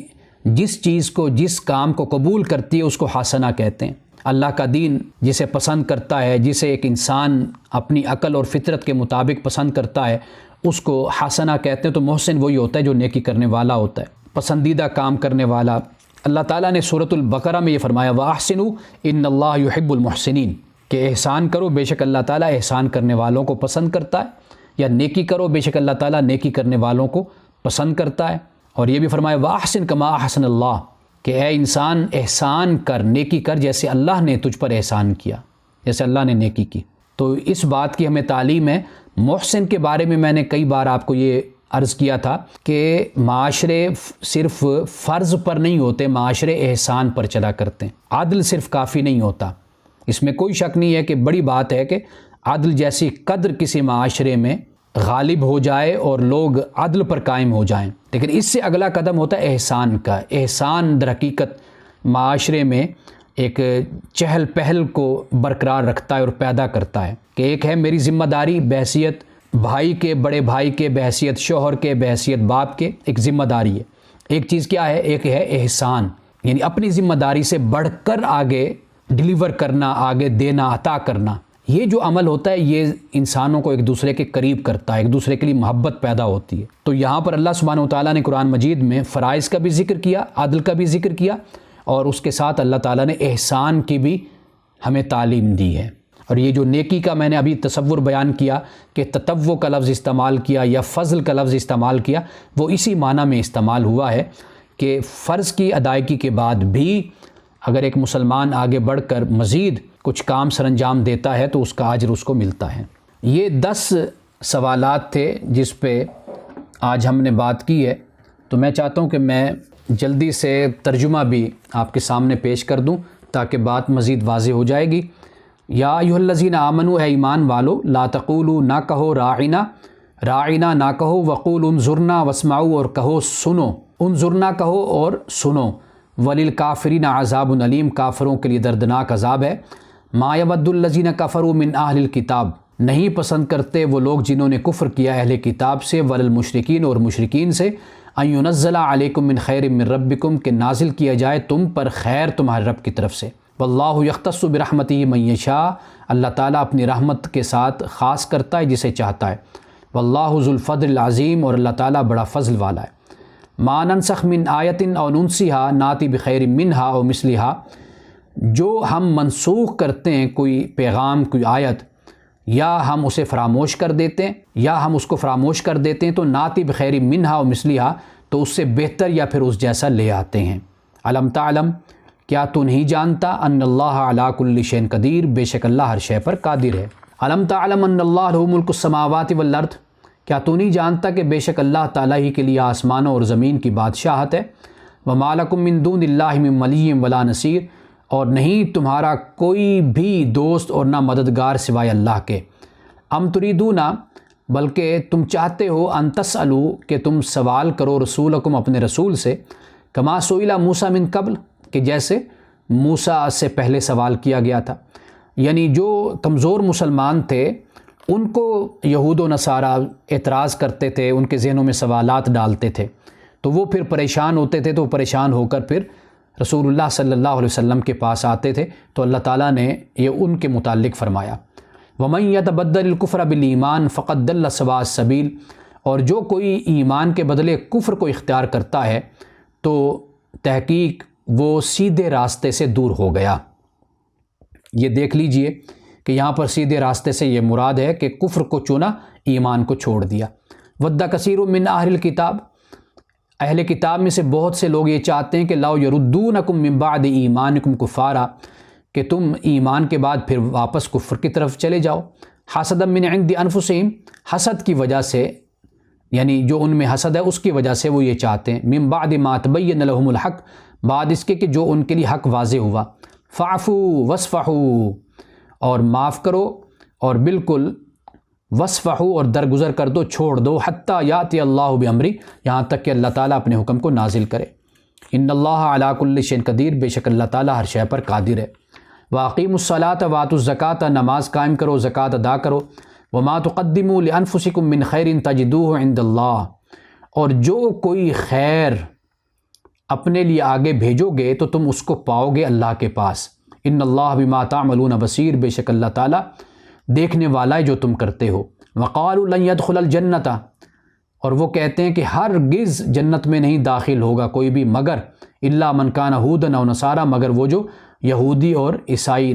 جس چیز کو، جس کام کو قبول کرتی ہے اس کو حسنہ کہتے ہیں۔ اللہ کا دین جسے پسند کرتا ہے، جسے ایک انسان اپنی عقل اور فطرت کے مطابق پسند کرتا ہے، اس کو حسنہ کہتے ہیں۔ تو محسن وہی ہوتا ہے جو نیکی کرنے والا ہوتا ہے، پسندیدہ کام کرنے والا۔ اللہ تعالیٰ نے سورۃ البقرہ میں یہ فرمایا وَأَحْسِنُوا إِنَّ اللَّهَ يُحِبُّ الْمُحْسِنِينَ، کہ احسان کرو، بے شک اللہ تعالیٰ احسان کرنے والوں کو پسند کرتا ہے، یا نیکی کرو، بے شک اللہ تعالیٰ نیکی کرنے والوں کو پسند کرتا ہے۔ اور یہ بھی فرمایا وَأَحْسِن كَمَا أَحْسَنَ اللَّهُ، کہ اے انسان احسان کر، نیکی کر جیسے اللہ نے تجھ پر احسان کیا، جیسے اللہ نے نیکی کی۔ تو اس بات کی ہمیں تعلیم ہے۔ محسن کے بارے میں میں نے کئی بار آپ کو یہ عرض کیا تھا کہ معاشرے صرف فرض پر نہیں ہوتے، معاشرے احسان پر چلا کرتے ہیں، عدل صرف کافی نہیں ہوتا۔ اس میں کوئی شک نہیں ہے کہ بڑی بات ہے کہ عدل جیسی قدر کسی معاشرے میں غالب ہو جائے اور لوگ عدل پر قائم ہو جائیں، لیکن اس سے اگلا قدم ہوتا ہے احسان کا۔ احسان در حقیقت معاشرے میں ایک چہل پہل کو برقرار رکھتا ہے اور پیدا کرتا ہے، کہ ایک ہے میری ذمہ داری بحیثیت بھائی کے، بڑے بھائی کے، بحیثیت شوہر کے، بحیثیت باپ کے، ایک ذمہ داری ہے۔ ایک چیز کیا ہے؟ ایک ہے احسان، یعنی اپنی ذمہ داری سے بڑھ کر آگے ڈیلیور کرنا، آگے دینا، عطا کرنا۔ یہ جو عمل ہوتا ہے یہ انسانوں کو ایک دوسرے کے قریب کرتا ہے، ایک دوسرے کے لیے محبت پیدا ہوتی ہے۔ تو یہاں پر اللہ سبحانہ و تعالیٰ نے قرآن مجید میں فرائض کا بھی ذکر کیا، عدل کا بھی ذکر کیا، اور اس کے ساتھ اللہ تعالیٰ نے احسان کی بھی ہمیں تعلیم دی ہے۔ اور یہ جو نیکی کا میں نے ابھی تصور بیان کیا کہ تطوع کا لفظ استعمال کیا یا فضل کا لفظ استعمال کیا، وہ اسی معنی میں استعمال ہوا ہے کہ فرض کی ادائیگی کے بعد بھی اگر ایک مسلمان آگے بڑھ کر مزید کچھ کام سر انجام دیتا ہے تو اس کا اجر اس کو ملتا ہے۔ یہ 10 سوالات تھے جس پہ آج ہم نے بات کی ہے، تو میں چاہتا ہوں کہ میں جلدی سے ترجمہ بھی آپ کے سامنے پیش کر دوں تاکہ بات مزید واضح ہو جائے گی۔ یا ایھا الذین آمنوا، اے ایمان والو، لا تقولوا، نہ کہو راعنا، راعنا نہ کہو، وقولوا انظرنا واسمعوا، اور کہو سنو، انظرنا کہو اور سنو، وللکافرین عذاب علیم، کافروں کے لیے دردناک عذاب ہے۔ ما یود الذین کفروا من اہل الکتاب، نہیں پسند کرتے وہ لوگ جنہوں نے کفر کیا اہل کتاب سے، وللمشرکین، اور مشرکین سے، ان ينزل علیکم من خیر من ربکم، کہ نازل کیا جائے تم پر خیر تمہارے رب کی طرف سے. واللہ یختص برحمتہ من یشاء، اللہ تعالیٰ اپنی رحمت کے ساتھ خاص کرتا ہے جسے چاہتا ہے. واللہ ذو الفضل العظیم، اور اللہ تعالیٰ بڑا فضل والا ہے. ما ننسخ من آیت او ننسیہا ناتی بخیر منہا او مثلہا، جو ہم منسوخ کرتے ہیں کوئی پیغام، کوئی آیت، یا ہم اسے فراموش کر دیتے ہیں، یا ہم اس کو فراموش کر دیتے ہیں تو ناتی بخیر منہا او مثلہا، تو اس سے بہتر یا پھر اس جیسا لے آتے ہیں. علم تعلم، کیا تو نہیں جانتا، ان اللہ علی کل شیء قدیر، بے شک اللہ ہر شے پر قادر ہے. علم تعلم ان اللہ لہ ملک السماوات والارض، کیا تو نہیں جانتا کہ بے شک اللہ تعالیٰ ہی کے لیے آسمانوں اور زمین کی بادشاہت ہے. وما لکم من دون اللہ من ولی ولا نصیر، اور نہیں تمہارا کوئی بھی دوست اور نہ مددگار سوائے اللہ کے. ام تریدون، بلکہ تم چاہتے ہو، ان تسألوا، کہ تم سوال کرو رسولکم، اپنے رسول سے، کما سئل موسیٰ من قبل، کہ جیسے موسیٰ سے پہلے سوال کیا گیا تھا. یعنی جو کمزور مسلمان تھے ان کو یہود و نصارہ اعتراض کرتے تھے، ان کے ذہنوں میں سوالات ڈالتے تھے، تو وہ پھر پریشان ہوتے تھے، تو پریشان ہو کر پھر رسول اللہ صلی اللہ علیہ وسلم کے پاس آتے تھے. تو اللہ تعالیٰ نے یہ ان کے متعلق فرمایا، وَمَن يَتَبَدَّلِ الْكُفْرَ بِالْإِيمَانِ فَقَدْ ضَلَّ سَوَاءَ السَّبِيلِ، اور جو کوئی ایمان کے بدلے کفر کو اختیار کرتا ہے تو تحقیق وہ سیدھے راستے سے دور ہو گیا. یہ دیکھ لیجئے کہ یہاں پر سیدھے راستے سے یہ مراد ہے کہ کفر کو چنا، ایمان کو چھوڑ دیا. وَدَّ كَثِيرٌ مِّنْ أَهْلِ الْكِتَابِ، اہل کتاب میں سے بہت سے لوگ یہ چاہتے ہیں کہ لَوْ يَرُدُّونَكُم مِّن بَعْدِ ایمانکم کفارا، کہ تم ایمان کے بعد پھر واپس کفر کی طرف چلے جاؤ. حسدا من عند انفسہم، حسد کی وجہ سے، یعنی جو ان میں حسد ہے اس کی وجہ سے وہ یہ چاہتے ہیں. من بعد ما تبین لهم الحق، بعد اس کے کہ جو ان کے لیے حق واضح ہوا. فاعفوا واصفحوا، اور معاف کرو اور بالکل وصفحوا، اور درگزر کر دو، چھوڑ دو. حتی یاتی اللہ بامری، یہاں تک کہ اللہ تعالیٰ اپنے حکم کو نازل کرے. ان اللہ علی کل شیء قدیر، بے شک اللہ تعالیٰ ہر شے پر قادر ہے. واقیموا الصلاۃ وآتوا الزکاۃ، نماز قائم کرو، زکوٰۃ ادا کرو. وما تقدموا لانفسکم من خیر تجدوہ عند اللہ، اور جو کوئی خیر اپنے لیے آگے بھیجو گے تو تم اس کو پاؤ گے اللہ کے پاس. ان اللہ بما تعملون بصیر، بے شک اللہ تعالیٰ دیکھنے والا ہے جو تم کرتے ہو. وقالوا لن يدخل الجنۃ، اور وہ کہتے ہیں کہ ہرگز جنت میں نہیں داخل ہوگا کوئی بھی مگر الا من کان ھودا او نصارا، مگر وہ جو یہودی اور عیسائی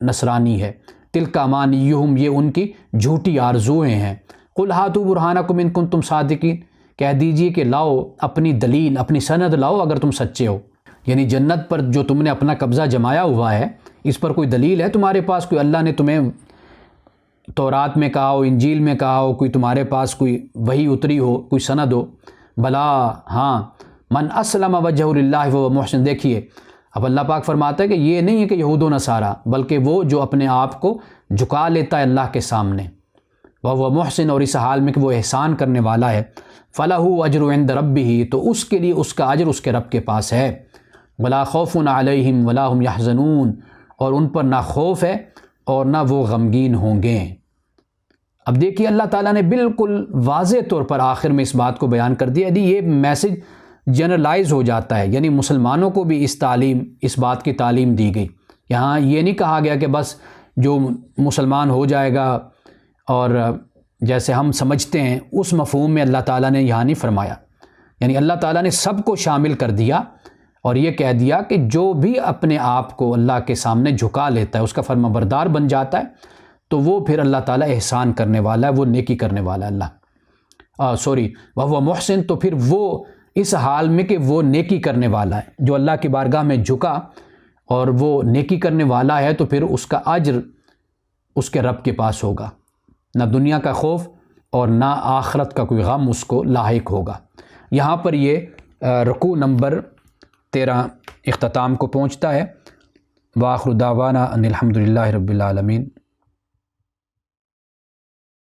نصرانی ہے. تلک امانیہم، یہ ان کی جھوٹی آرزوئیں ہیں. قل ہاتوا برہانکم ان کنتم صادقین، کہہ دیجئے کہ لاؤ اپنی دلیل، اپنی سند لاؤ اگر تم سچے ہو. یعنی جنت پر جو تم نے اپنا قبضہ جمایا ہوا ہے، اس پر کوئی دلیل ہے تمہارے پاس؟ کوئی اللہ نے تمہیں تورات میں کہا ہو، انجیل میں کہا ہو، کوئی تمہارے پاس کوئی وحی اتری ہو، کوئی سند ہو؟ بلا، ہاں. من اسلم وجہ للہ وہو محسن، دیکھیے اب اللہ پاک فرماتا ہے کہ یہ نہیں ہے کہ یہود و نصارہ، بلکہ وہ جو اپنے آپ کو جھکا لیتا ہے اللہ کے سامنے، وہو محسن، اور اس حال میں کہ وہ احسان کرنے والا ہے. فلہ اجر عند ربہ، تو اس کے لیے اس کا اجر اس کے رب کے پاس ہے. ولا خوف علیہم ولا هم یحزنون، اور ان پر نہ خوف ہے اور نہ وہ غمگین ہوں گے. اب دیکھیے اللہ تعالیٰ نے بالکل واضح طور پر آخر میں اس بات کو بیان کر دیا. یہ میسج جنرلائز ہو جاتا ہے، یعنی مسلمانوں کو بھی اس بات کی تعلیم دی گئی. یہاں یہ نہیں کہا گیا کہ بس جو مسلمان ہو جائے گا، اور جیسے ہم سمجھتے ہیں اس مفہوم میں اللہ تعالیٰ نے یہاں نہیں فرمایا. یعنی اللہ تعالیٰ نے سب کو شامل کر دیا اور یہ کہہ دیا کہ جو بھی اپنے آپ کو اللہ کے سامنے جھکا لیتا ہے، اس کا فرما بردار بن جاتا ہے، تو وہ پھر اللہ تعالیٰ احسان کرنے والا ہے، وہ نیکی کرنے والا ہے. وہو محسن، تو پھر وہ اس حال میں کہ وہ نیکی کرنے والا ہے، جو اللہ کی بارگاہ میں جھکا اور وہ نیکی کرنے والا ہے، تو پھر اس کا اجر اس کے رب کے پاس ہوگا. نہ دنیا کا خوف اور نہ آخرت کا کوئی غم اس کو لاحق ہوگا. یہاں پر یہ رکوع نمبر 13 اختتام کو پہنچتا ہے. وآخر دعوانا ان الحمد للہ رب العالمین.